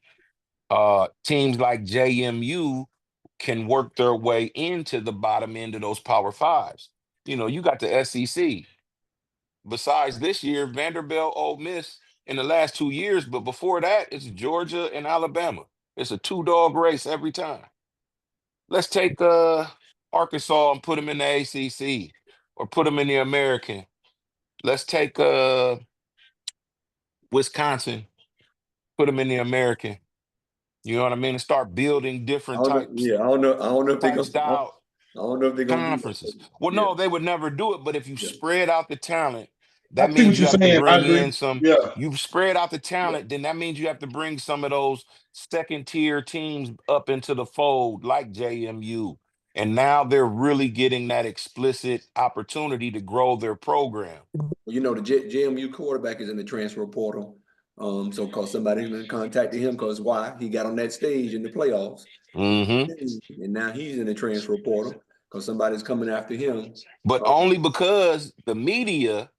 teams like JMU can work their way into the bottom end of those Power Fives. You know, you got the SEC. Besides this year, Vanderbilt, Ole Miss in the last 2 years, but before that, it's Georgia and Alabama. It's a two-dog race every time. Let's take Arkansas and put them in the ACC or put them in the American. Let's take Wisconsin, put them in the American. You know what I mean? And start building different types,
I don't know. I don't know if they're
type
gonna.
style
I don't know if they're gonna do
conferences.
that.
Well,
Yeah,
no, they would never do it. But if you
yeah.
spread out the talent,
I
that
see what
means you
you're
have to
saying. I
bring
agree.
in some.
Yeah.
You've spread out the
Yeah.
talent, then that means you have to bring some of those second tier teams up into the fold, like JMU. And now they're really getting that explicit opportunity to grow their program.
Well, you know, the JMU quarterback is in the transfer portal. So cause somebody contacted him because why? He got on that stage in the playoffs.
Hmm.
And now he's in the transfer portal because somebody's coming after him.
But only because the media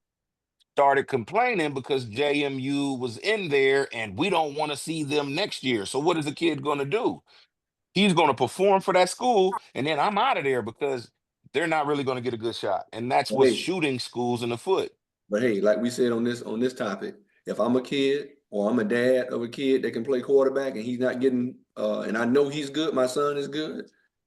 started complaining because JMU was in there and we don't want to see them next year. So what is the kid going to do? He's going to perform for that school, and then I'm out of there because they're not really going to get a good shot. And that's what's
Hey,
shooting schools in the foot.
but hey, like we said on this topic, if I'm a kid or I'm a dad of a kid that can play quarterback and he's not getting and I know he's good, my son is good,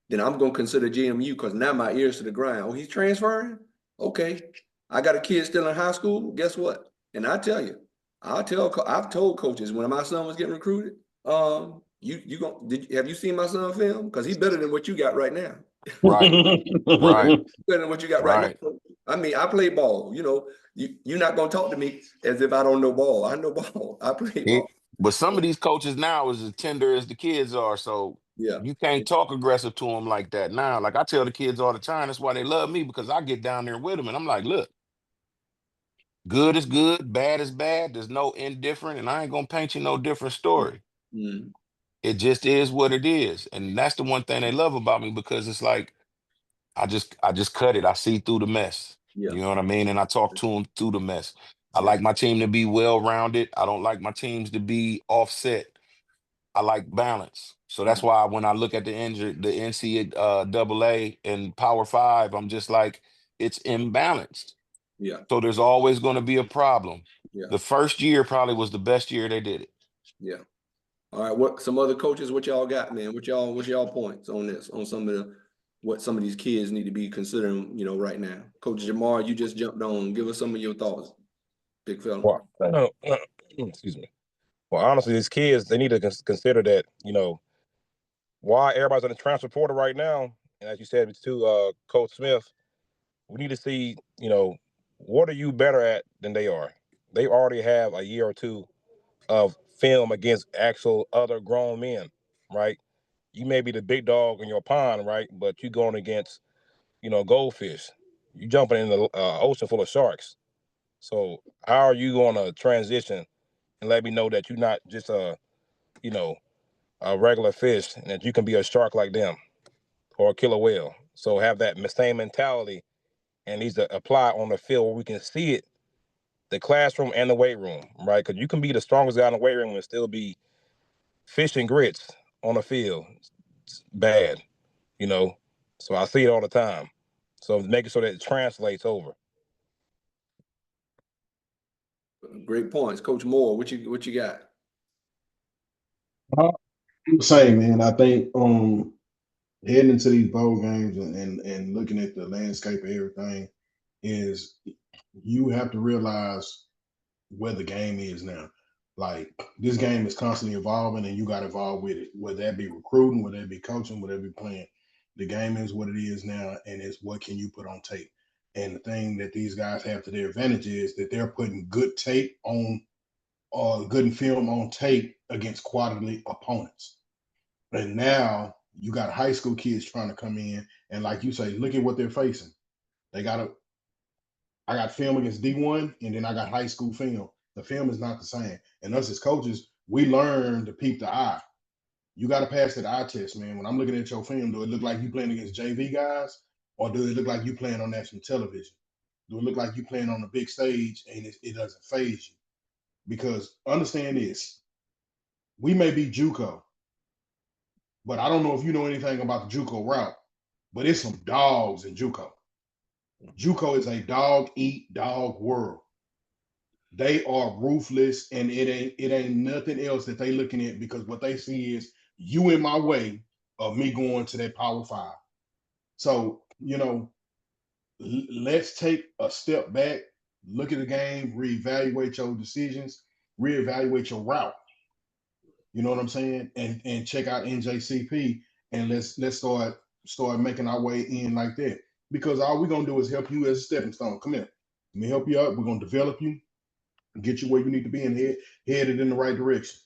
then I'm gonna consider JMU because now my ears to the ground. Oh, he's transferring? Okay. I got a kid still in high school. Guess what? And I tell you, I've told coaches when my son was getting recruited, have you seen my son film? Because he's better than what you got right now.
Right, right,
Better than what you got right
right.
now. I mean, I play ball. You know, you're not gonna talk to me as if I don't know ball. I know ball. I play
It,
ball.
but some of these coaches now is as tender as the kids are, so
Yeah.
you can't talk aggressive to them like that now. Like I tell the kids all the time, that's why they love me because I get down there with them and I'm like, look, good is good, bad is bad. There's no indifferent, and I ain't gonna paint you no different story.
Mm,
It just is what it is, and that's the one thing they love about me because it's like I just cut it. I see through the mess.
yeah.
You know what I mean? And I talk to them through the mess. I
Yeah.
like my team to be well-rounded. I don't like my teams to be offset. I like balance. So that's why when I look at the NCAA and Power Five, I'm just like, it's imbalanced.
Yeah.
So there's always going to be a problem.
Yeah.
The first year probably was the best year they did it.
Yeah. All right. What some other coaches? What y'all got, man? What's y'all points on this? On some of the what some of these kids need to be considering, right now. Coach Jamar, you just jumped on. Give us some of your thoughts, big fella.
Well, excuse me. Well, honestly, these kids, they need to consider that, why everybody's on the transfer portal right now. And as you said to Coach Smith, we need to see, what are you better at than they are? They already have a year or two of film against actual other grown men, right? You may be the big dog in your pond, right? But you going against, goldfish. You jumping in the ocean full of sharks. So how are you going to transition and let me know that you're not just you know, a regular fish and that you can be a shark like them or a killer whale? So have that same mentality and needs to apply on the field where we can see it, the classroom and the weight room, right? Because you can be the strongest guy in the weight room and still be fish and grits on the field. It's bad, you know. So I see it all the time. So making sure that it translates over.
Great points, Coach Moore. What you got?
Same, man. I think heading into these bowl games and looking at the landscape of everything is you have to realize where the game is now. Like this game is constantly evolving and you got to evolve with it, whether that be recruiting, whether that be coaching, whether that be playing. The game is what it is now, and it's what can you put on tape. And the thing that these guys have to their advantage is that they're putting good tape on good film on tape against quality opponents. And now you got high school kids trying to come in and, like you say, look at what they're facing. I got film against D1 and then I got high school film. The film is not the same. And us as coaches, we learn to peep the eye. You got to pass that eye test, man. When I'm looking at your film, do it look like you playing against JV guys or do it look like you playing on national television? Do it look like you playing on the big stage and it doesn't phase you? Because understand this, we may be JUCO, But I don't know if you know anything about the JUCO route, but it's some dogs in JUCO. JUCO is a dog eat dog world. They are ruthless, and it ain't nothing else that they looking at, because what they see is you in my way of me going to that Power 5. So, let's take a step back, look at the game, reevaluate your decisions, reevaluate your route. You know what I'm saying? And check out NJCP, and let's start making our way in like that. Because all we're gonna do is help you as a stepping stone. Come here. Let me help you out. We're gonna develop you, get you where you need to be, and headed in the right direction.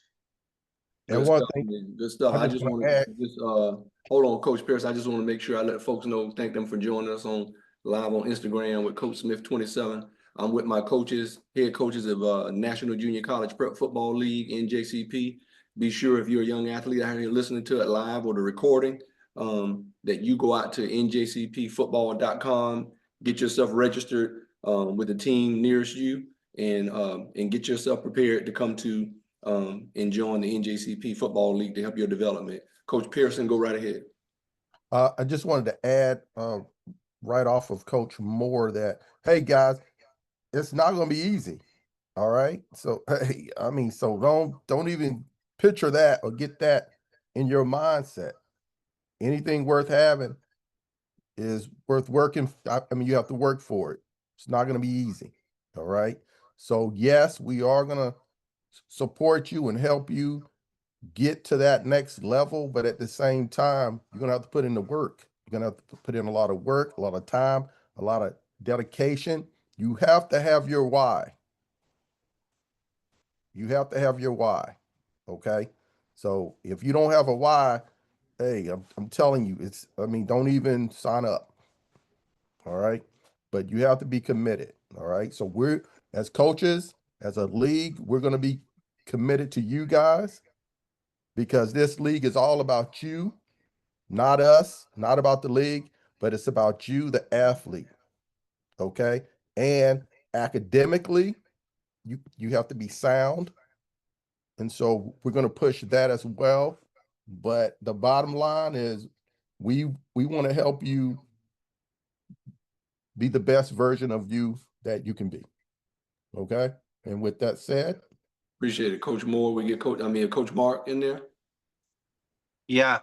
And
Good
one
stuff,
thing
man. Good stuff.
I
I
just
just
want
want
to add,
to just hold on, Coach Pierce. I just want to make sure I let folks know, thank them for joining us on live on Instagram with Coach Smith 27. I'm with my coaches, head coaches of National Junior College Prep Football League, NJCP. Be sure if you're a young athlete out here listening to it live or the recording, that you go out to njcpfootball.com, get yourself registered with the team nearest you, and get yourself prepared to come to and join the NJCP Football League to help your development. Coach Pearson, go right ahead.
I just wanted to add right off of Coach Moore that, hey guys, it's not going to be easy. All right. So, hey, I mean, so don't even picture that or get that in your mindset. Anything worth having is worth working. I mean, you have to work for it. It's not going to be easy. All right. So, yes, we are going to support you and help you get to that next level. But at the same time, you're going to have to put in the work. You're going to have to put in a lot of work, a lot of time, a lot of dedication. You have to have your why. You have to have your why. Okay. So if you don't have a why, hey, I'm telling you, don't even sign up. All right. But you have to be committed. All right. So we're, as coaches, as a league, we're going to be committed to you guys, because this league is all about you, not us, not about the league, but it's about you, the athlete. Okay. And academically, you have to be sound. And so we're going to push that as well. But the bottom line is we want to help you be the best version of you that you can be. Okay. And with that said,
Appreciate it, Coach Moore. We get Coach Mark in there.
Yeah,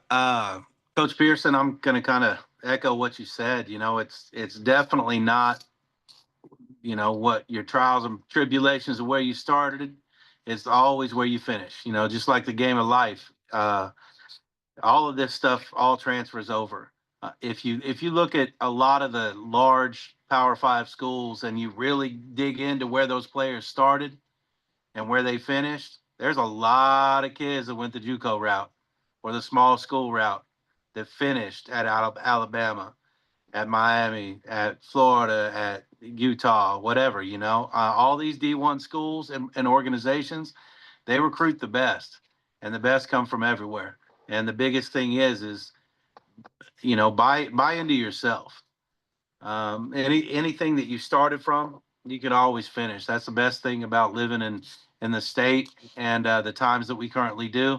Coach Pearson, I'm going to kind of echo what you said. You know, it's definitely not, you know, what your trials and tribulations of where you started. It's always where you finish. You know, just like the game of life. All of this stuff all transfers over. If you look at a lot of the large Power Five schools and you really dig into where those players started and where they finished, there's a lot of kids that went the JUCO route or the small school route that finished at Alabama, at Miami, at Florida, at Utah, whatever, you know. All these D1 schools and organizations, they recruit the best, and the best come from everywhere. And the biggest thing is, you know, buy into yourself. Anything that you started from, you can always finish. That's the best thing about living in the state and the times that we currently do,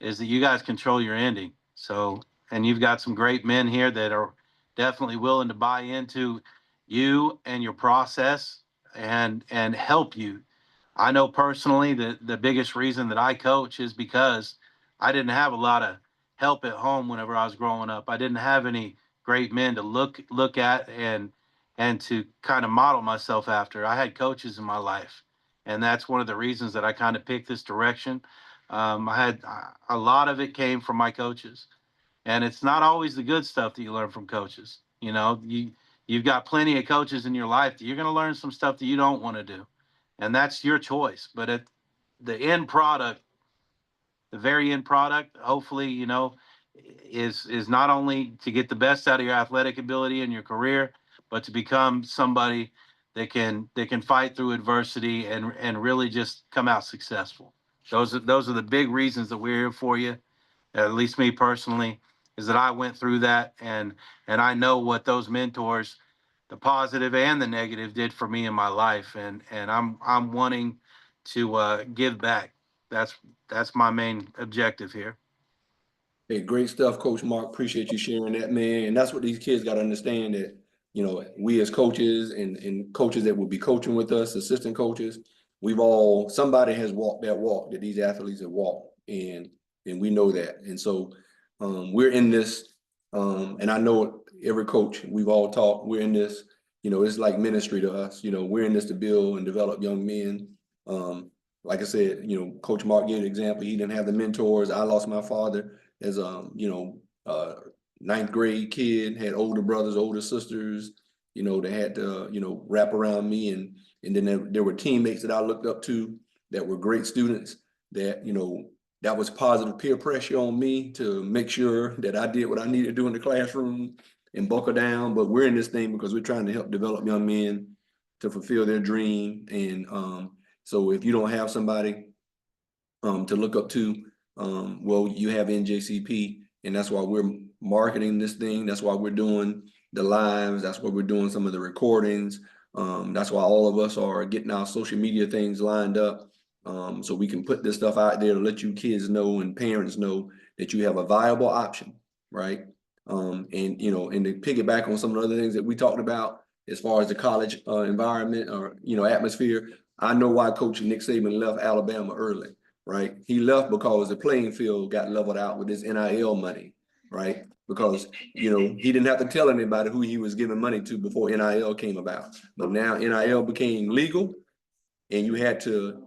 is that you guys control your ending. So, and you've got some great men here that are definitely willing to buy into you and your process and help you. I know personally that the biggest reason that I coach is because I didn't have a lot of help at home whenever I was growing up. I didn't have any great men to look at and to kind of model myself after. I had coaches in my life, and that's one of the reasons that I kind of picked this direction. I had a lot of it came from my coaches, and it's not always the good stuff that you learn from coaches. You know, you've got plenty of coaches in your life that you're going to learn some stuff that you don't want to do, and that's your choice. But at the end product, the very end product, hopefully, you know, is not only to get the best out of your athletic ability in your career, but to become somebody that can fight through adversity and really just come out successful. Those are the big reasons that we're here for you. At least me personally, is that I went through that, and I know what those mentors, the positive and the negative, did for me in my life, and I'm wanting to give back. That's my main objective here.
Hey, great stuff, Coach Mark. Appreciate you sharing that, man. And that's what these kids got to understand, that, you know, we as coaches and coaches that will be coaching with us, assistant coaches, somebody has walked that walk that these athletes have walked, and we know that. And so we're in this, and I know every coach, we've all talked, we're in this, you know, it's like ministry to us. You know, we're in this to build and develop young men. Like I said, you know, Coach Mark gave an example. He didn't have the mentors. I lost my father as ninth grade kid, had older brothers, older sisters, you know, that had to, you know, wrap around me. And then there were teammates that I looked up to that were great students that, you know, that was positive peer pressure on me to make sure that I did what I needed to do in the classroom and buckle down. But we're in this thing because we're trying to help develop young men to fulfill their dream. And so if you don't have somebody to look up to, well, you have NJCP, and that's why we're marketing this thing. That's why we're doing the lives. That's why we're doing some of the recordings. That's why all of us are getting our social media things lined up, so we can put this stuff out there to let you kids know and parents know that you have a viable option, right? And you know, and to piggyback on some of the other things that we talked about as far as the college environment or, you know, atmosphere. I know why Coach Nick Saban left Alabama early. Right, he left because the playing field got leveled out with his NIL money, right? Because, you know, he didn't have to tell anybody who he was giving money to before NIL came about. But now NIL became legal, and you had to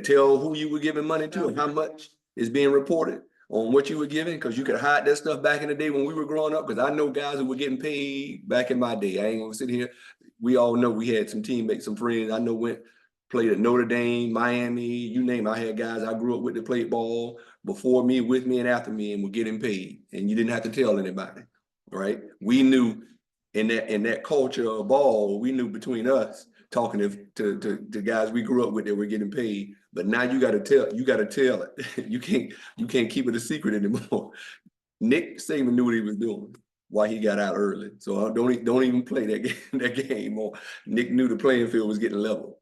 tell who you were giving money to and how much is being reported on what you were giving, because you could hide that stuff back in the day when we were growing up. Because I know guys who were getting paid back in my day. I ain't gonna sit here. We all know we had some teammates, some friends. I know played at Notre Dame, Miami, you name it. I had guys I grew up with that played ball before me, with me, and after me, and were getting paid. And you didn't have to tell anybody, right? We knew in that culture of ball, we knew between us talking to guys we grew up with that were getting paid. But now you got to tell it. you can't keep it a secret anymore. Nick Saban knew what he was doing, why he got out early. So don't even play that game. Or Nick knew the playing field was getting level.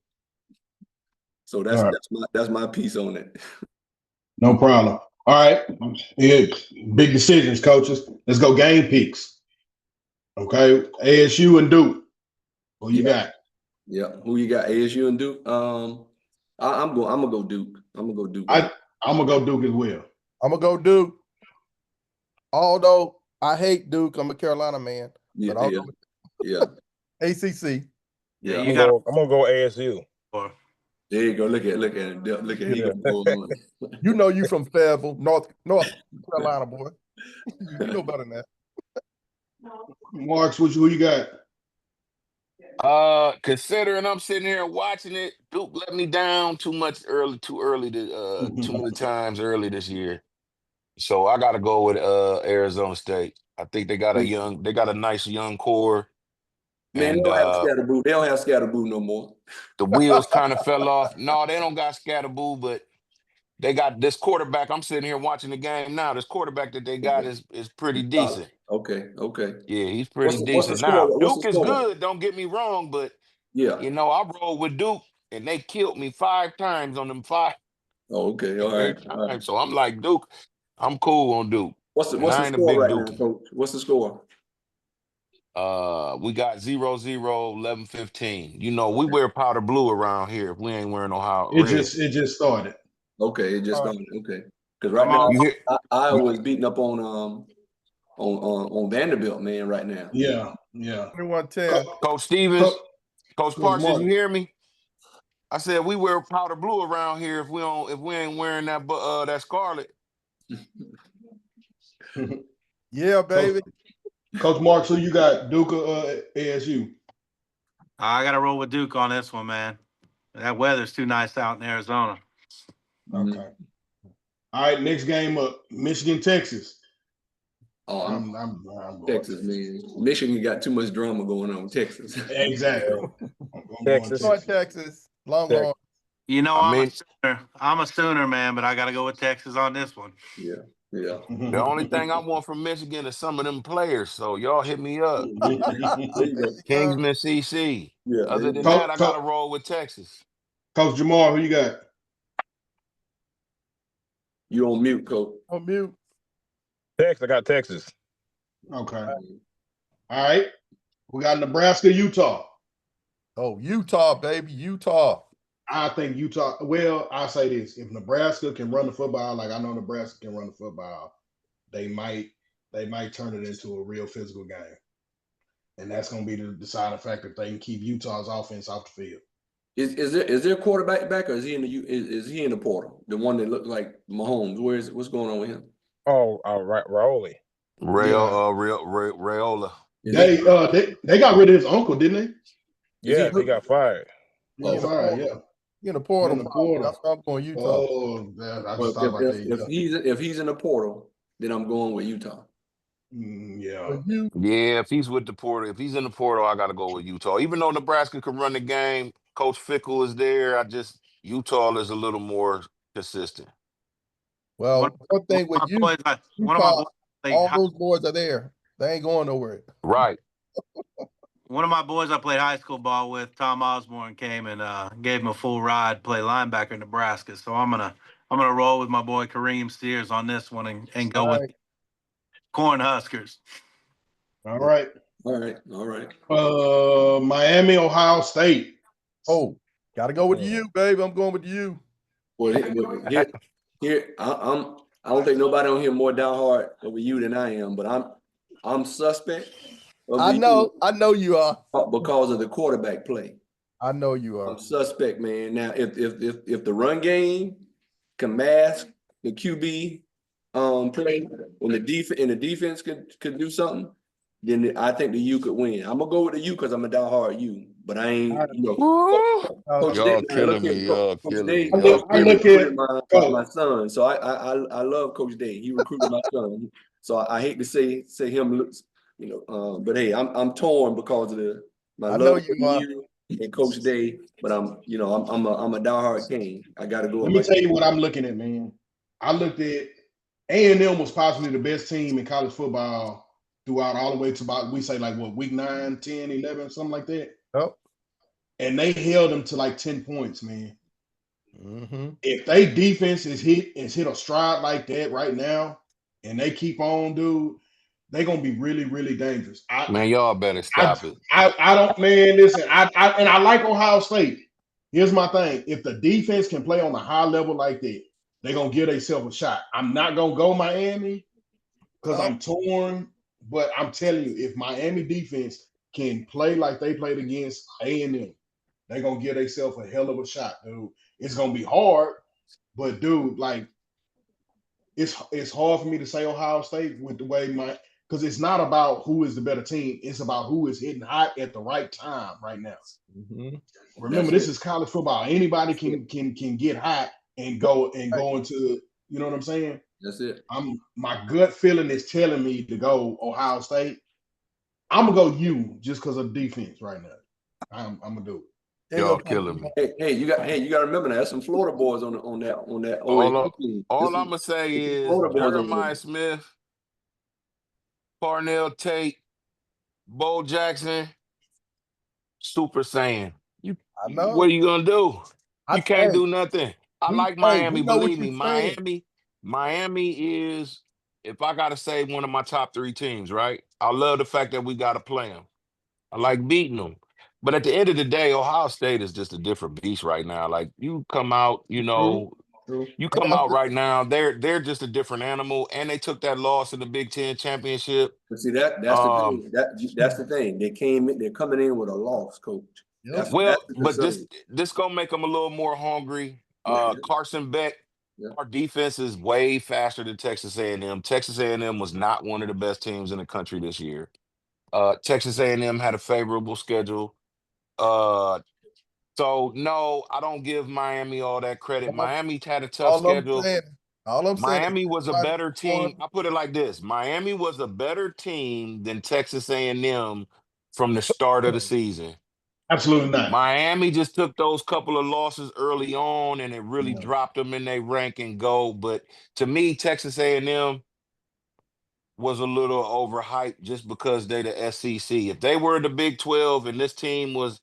So that's my piece on it.
No problem. All right. Yeah, big decisions, coaches. Let's go game picks. Okay. ASU and Duke. Who you got?
Yeah. Who you got? ASU and Duke? I'm gonna go Duke. I'm gonna go Duke.
I'm gonna go Duke as well.
I'm gonna go Duke. Although I hate Duke, I'm a Carolina man.
Yeah,
but I'll
yeah,
go
yeah.
Yeah,
Yeah.
you
I'm
got.
gonna go ASU.
There you go. Look at he
Yeah.
You know you from Fayetteville, North Carolina, boy. You know better than that.
Marks, who you got?
Considering I'm sitting here watching it, Duke let me down too many times early this year. So I gotta go with Arizona State. I think they got a nice young core.
Man,
And
they don't have Scatterboo. They don't have Scatterboo no more.
the wheels kind of fell off. No, they don't got Scatterboo, but they got this quarterback. I'm sitting here watching the game now. This quarterback that they got is pretty decent.
Okay.
Yeah, he's pretty
What's the
decent.
score?
Now,
What's the
Duke is
score?
good, don't get me wrong, but
Yeah.
you know, I rolled with Duke and they killed me 5 times on them 5
Oh, okay. All right. All right.
times. So I'm like, Duke, I'm cool on Duke.
What's
And
the
I ain't a
score
big
right now,
Duke.
Coach? What's the score?
We got 0-0, 11-15. You know, we wear powder blue around here. We ain't wearing no
It
red.
just started.
Okay, it just
All right.
started. Okay, because right now
You hear?
Iowa is beating up on Vanderbilt, man. Right now.
Yeah.
21-10.
Coach Stevens, Coach
Coach
Parsons,
Mark.
you hear me? I said we wear powder blue around here if we ain't wearing that scarlet.
Yeah, baby.
Coach Mark, who you got? Duke or ASU?
I got to roll with Duke on this one, man. That weather's too nice out in Arizona.
Okay. All right, next game up, Michigan, Texas.
Oh,
I'm going
Texas, man. Michigan got too much drama going on. Texas.
Exactly. I'm
Texas.
going
Going Texas. Longhorn.
You know,
I mean,
I'm a Sooner man, but I got to go with Texas on this one.
Yeah.
the only thing I want from Michigan is some of them players. So y'all hit me up.
There you go.
Kingsman CC.
Yeah.
Other than
Coach-
that, I got to roll with Texas.
Coach Jamar, who you got?
You on mute, Coach.
On mute.
Texas, I got Texas.
Okay. All right. We got Nebraska, Utah.
Oh, Utah, baby, Utah.
I think Utah. Well, I'll say this: if Nebraska can run the football, like I know Nebraska can run the football, they might turn it into a real physical game, and that's going to be the deciding factor if they can keep Utah's offense off the field.
Is there a quarterback back, or is he in the is he in the portal? The one that looked like Mahomes. What's going on with him?
Oh, right, Raoli.
Rayola.
Is he,
They got rid of his uncle, didn't
Is he
Yeah, he got fired.
they?
He
Oh,
in the
fire,
portal.
yeah.
He in the portal.
In the
probably.
portal.
That's why I'm going Utah.
Oh, I just thought about that.
if he's in the portal, then I'm going with Utah.
Yeah.
For you,
Yeah, if he's with the portal, if he's in the portal, I got to go with Utah. Even though Nebraska can run the game, Coach Fickle is there. Utah is a little more consistent.
well, one thing with you,
one of my
Utah,
boys played
all those boys are there. They ain't going nowhere.
Right.
one of my boys I played high school ball with, Tom Osborne, came and gave him a full ride, play linebacker in Nebraska. So I'm gonna roll with my boy Kareem Steers on this one and go with
Right.
Cornhuskers.
All right.
All right.
Miami, Ohio State.
Oh, got to go with you, babe. I'm going with you.
Well, here I don't think nobody on here more downhard over you than I am, but I'm suspect.
I know you are.
Because of the quarterback play.
I know you are.
I'm suspect, man. Now, if the run game can mask the QB play, when the defense could do something, then I think the U could win. I'm gonna go with the U because I'm a diehard U, but I ain't, Coach
Y'all
Day,
killing me. Y'all
Coach
killing
Day,
me. Y'all
I
killing
look
me.
at
my son, so I love Coach Day. He recruited my son, so I hate to say him, but hey, I'm torn because of my
I know
love for
you are.
you and Coach Day, but I'm a diehard King. I got to go.
Let me tell you what I'm looking at, man. I looked at A&M was possibly the best team in college football throughout all the way to about, we say like what, week 9, 10, 11, something like that.
Yep.
And they held them to like 10 points, man.
Mm-hmm.
If they defense is hit a stride like that right now, and they keep on, dude, they're gonna be really, really dangerous.
Man, y'all better stop it.
I don't, man. Listen, I like Ohio State. Here's my thing: if the defense can play on a high level like that, they're gonna give themselves a shot. I'm not gonna go Miami because I'm torn, but I'm telling you, if Miami defense can play like they played against A&M, they're gonna give themselves a hell of a shot, dude. It's gonna be hard, but dude, like it's hard for me to say Ohio State with the way because it's not about who is the better team. It's about who is hitting hot at the right time right now.
Mm-hmm.
Remember, this is college football. Anybody can get hot and go into, you know what I'm saying?
That's it.
My gut feeling is telling me to go Ohio State. I'm gonna go U just because of defense right now. I'm gonna do it.
Y'all killing me.
Hey, you got to remember now. There's some Florida boys on that OSU team.
All I'm gonna say is
Florida boys on
Jeremiah
there.
Smith, Parnell Tate, Bo Jackson, Super Saiyan.
I know.
What are you gonna do? You can't do nothing. I like Miami.
We know what
Believe me,
you're saying.
Miami is, if I gotta say, one of my top 3 teams, right? I love the fact that we gotta play them. I like beating them. But at the end of the day, Ohio State is just a different beast right now. Like you come out,
True.
you come out right now, they're just a different animal. And they took that loss in the Big Ten championship.
But see that's the thing. That's the thing. They're coming in with a loss, coach.
Yep.
Well,
that's the
but
concern.
this gonna make them a little more hungry.
Yeah.
Carson Beck,
Yeah.
our defense is way faster than Texas A&M. Texas A&M was not one of the best teams in the country this year. Texas A&M had a favorable schedule. So no, I don't give Miami all that credit. Miami had a tough schedule.
All I'm saying
Miami was a better team.
is
I put it like this: Miami was a better team than Texas A&M from the start of the season.
Absolutely not.
Miami just took those couple of losses early on, and it really dropped them in their rank and go. But to me, Texas A&M was a little overhyped just because they're the SEC. If they were the Big 12 and this team was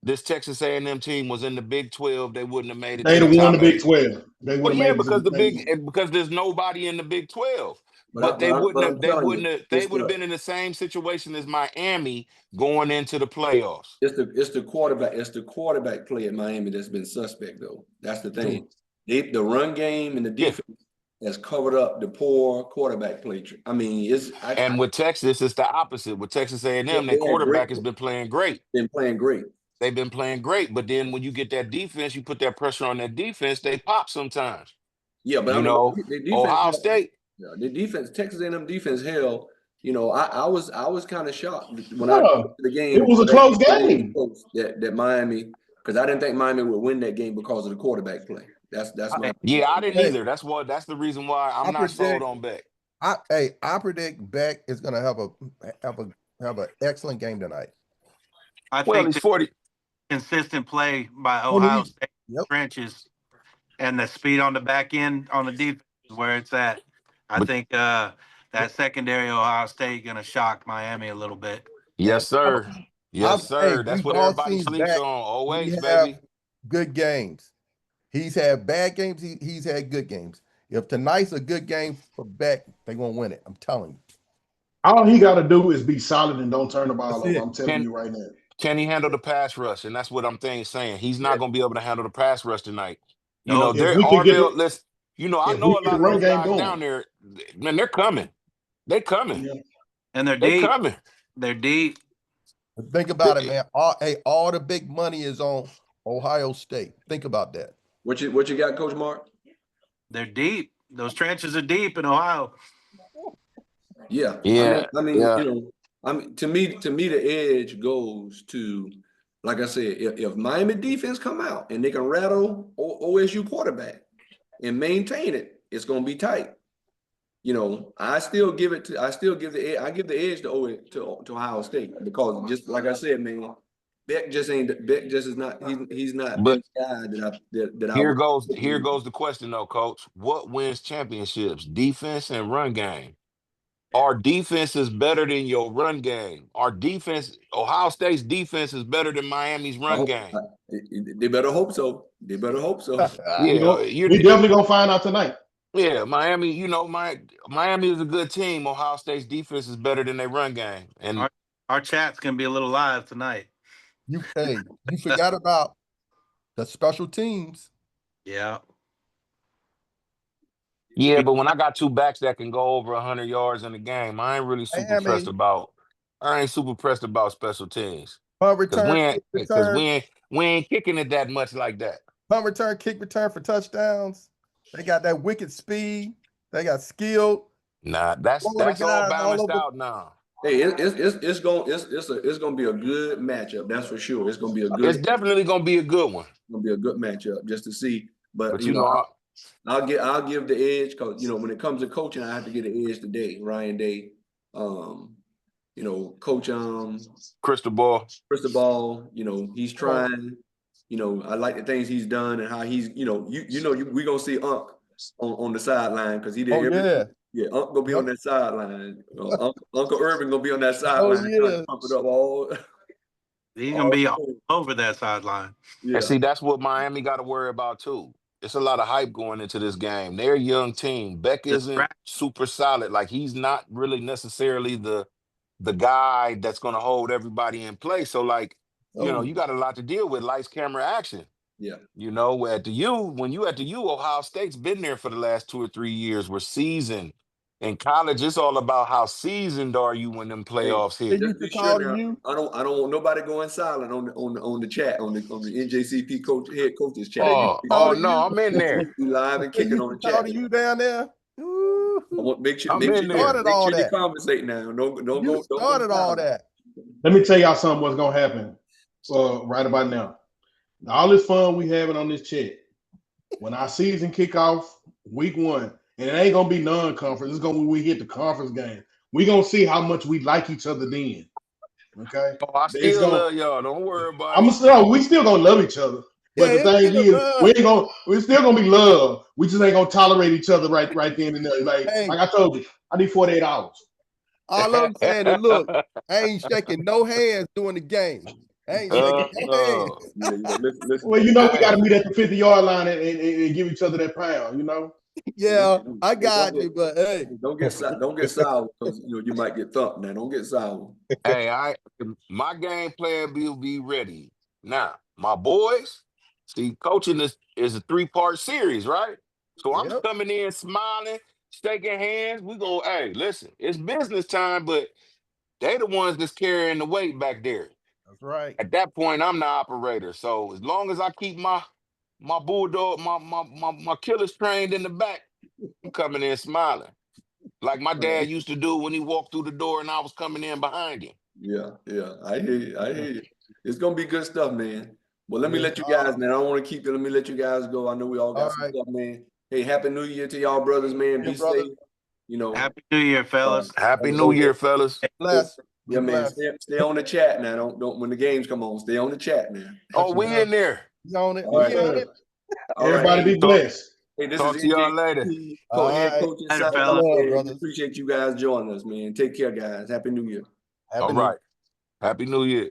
this Texas A&M team was in the Big 12, they wouldn't have made it to
They'd
the
have won
top
the Big
8.
12. They would
Well,
have
yeah,
made it to
because
the play-in.
because there's nobody in the Big 12.
But
But
I'm telling you,
they would have been in the same situation as Miami going into the playoffs.
it's the quarterback play at Miami that's been suspect though. That's the thing. The run game and the
Yeah.
defense has covered up the poor quarterback play. I mean,
And with Texas, it's the opposite. With Texas A&M, their quarterback has been playing great.
Been playing great.
They've been playing great. But then when you get that defense, you put that pressure on that defense, they pop sometimes.
Yeah, but
You
I mean,
know,
the defense,
Ohio State.
yeah, the defense, Texas A&M defense held. You know, I was kind of shocked when I
Yeah,
went to the game.
it was a close game.
That Miami, because I didn't think Miami would win that game because of the quarterback play. That's my
Yeah, I didn't
Hey.
either. That's the reason why I'm not sold on Beck.
I predict Beck is going to have an excellent game tonight.
I
Well,
think
he's 40.
consistent play by Ohio State
Yep.
trenches and the speed on the back end on the defense is where it's at. I think that secondary Ohio State going to shock Miami a little bit.
Yes, sir. Yes, sir. That's what everybody sleeps on. Always, baby.
Good games. He's had bad games. He's had good games. If tonight's a good game for Beck, they won't win it. I'm telling you.
All he got to do is be solid and don't turn the ball over. I'm telling you right now.
Can he handle the pass rush? And that's what I'm saying. He's not going to be able to handle the pass rush tonight. You know,
If we could get
let's. You know, I know a lot of
run
those
game
guys
going
down there. Man, they're coming. They're coming.
Yeah.
And they're
They're
deep.
coming.
They're deep.
Think about it, man. All the big money is on Ohio State. Think about that.
What you got, Coach Mark?
They're deep. Those trenches are deep in Ohio.
Yeah.
Yeah.
I mean, you know, to me, the edge goes to, like I said, if Miami defense come out and they can rattle OSU quarterback and maintain it, it's going to be tight. You know, I give the edge to Ohio State because just like I said, man, Beck just is not he's not
But
the guy that
here goes the question though, Coach. What wins championships? Defense and run game. Our defense is better than your run game. Ohio State's defense is better than Miami's run game.
They better hope so.
We
Yeah,
definitely gonna find out tonight.
Yeah, Miami. You know, Miami is a good team. Ohio State's defense is better than their run game, and
our chat's gonna be a little live tonight.
You forgot about the special teams.
Yeah.
yeah. But when I got two backs that can go over 100 yards in the game, I ain't really super pressed about. I ain't super pressed about special teams because we ain't kicking it that much like that.
Punt return, kick return for touchdowns. They got that wicked speed. They got skill.
Nah, that's all balanced out now.
Hey, it's gonna be a good matchup. That's for sure. It's gonna be a good.
It's definitely gonna be a good one.
It's gonna be a good matchup just to see. But
you know,
I'll give the edge because you know when it comes to coaching, I have to get the edge today. Ryan Day, you know, Coach
Crystal Ball.
You know, he's trying. You know, I like the things he's done and how he's. You know, we gonna see Unc on the sideline because he did everything. Yeah, Unc gonna be on that sideline. Uncle Irvin gonna be on that sideline. Pump it up all.
He's gonna be all over that sideline.
Yeah. And see, that's what Miami got to worry about too. It's a lot of hype going into this game. They're a young team. Beck isn't super solid. Like he's not really necessarily the guy that's gonna hold everybody in place. So like, you know, you got a lot to deal with. Lights, camera, action.
Yeah.
You know, when you at the U, Ohio State's been there for the last 2 or 3 years. We're seasoned. In college, it's all about how seasoned are you when them playoffs hit.
Just be sure now, I don't want nobody going silent on the chat on the NJCP head coaches chat.
Oh no, I'm in there.
Live and kicking on the chat.
Are you down there?
Make sure you conversate now. Don't go.
Started all that.
Let me tell y'all something. What's gonna happen right about now? All this fun we having on this chat. When our season kick off week 1, and it ain't gonna be non-conference. It's gonna be we hit the conference game. We gonna see how much we like each other then. Okay.
Oh, I still love y'all. Don't worry about
it. We still gonna love each other. But the thing is, we're still gonna be love. We just ain't gonna tolerate each other right then and there. Like I told you, I need 48 hours.
All I'm saying is, look, I ain't shaking no hands during the game. Hey,
Yeah,
hey,
listen.
Well, you know, we got to
Hey,
meet at the 50-yard line and give each other that pound, you know?
yeah, I
Hey,
got you, but hey,
don't get sour because you might get thumped now. Don't get sour.
hey, my game plan will be ready. Now, my boys, see, coaching is a 3-part series, right? So I'm
yep,
coming in smiling, shaking hands. We go, hey, listen, it's business time, but they the ones that's carrying the weight back there.
that's right.
At that point, I'm the operator. So as long as I keep my bulldog, my killers trained in the back, I'm coming in smiling. Like my dad used to do when he walked through the door and I was coming in behind him.
Yeah, yeah. I hear you. I hear you. It's gonna be good stuff, man. Well, let me
Yes,
let you guys, man. I don't want to keep it. Let me let you guys go. I know we all
all
got some
right,
stuff, man. Hey, happy New Year to y'all, brothers, man.
yeah,
Be
brother.
safe. You know,
Happy New Year, fellas.
Happy New
don't
Year, fellas.
Bless. Be
yeah, man.
blessed.
Stay on the chat now. Don't when the games come on. Stay on the chat now.
Oh,
Yes,
we in
sir.
there.
We on it.
All
Yes,
right.
We on
sir.
it.
All right.
Everybody
Hey,
be blessed.
this is
Talk to y'all later.
NJCP,
All
head
right.
coach
Later,
inside
Much
fellas.
love,
man. We
brothers.
appreciate you guys joining us, man. Take care, guys. Happy New Year.
Happy
All
New Year.
right. Happy New Year.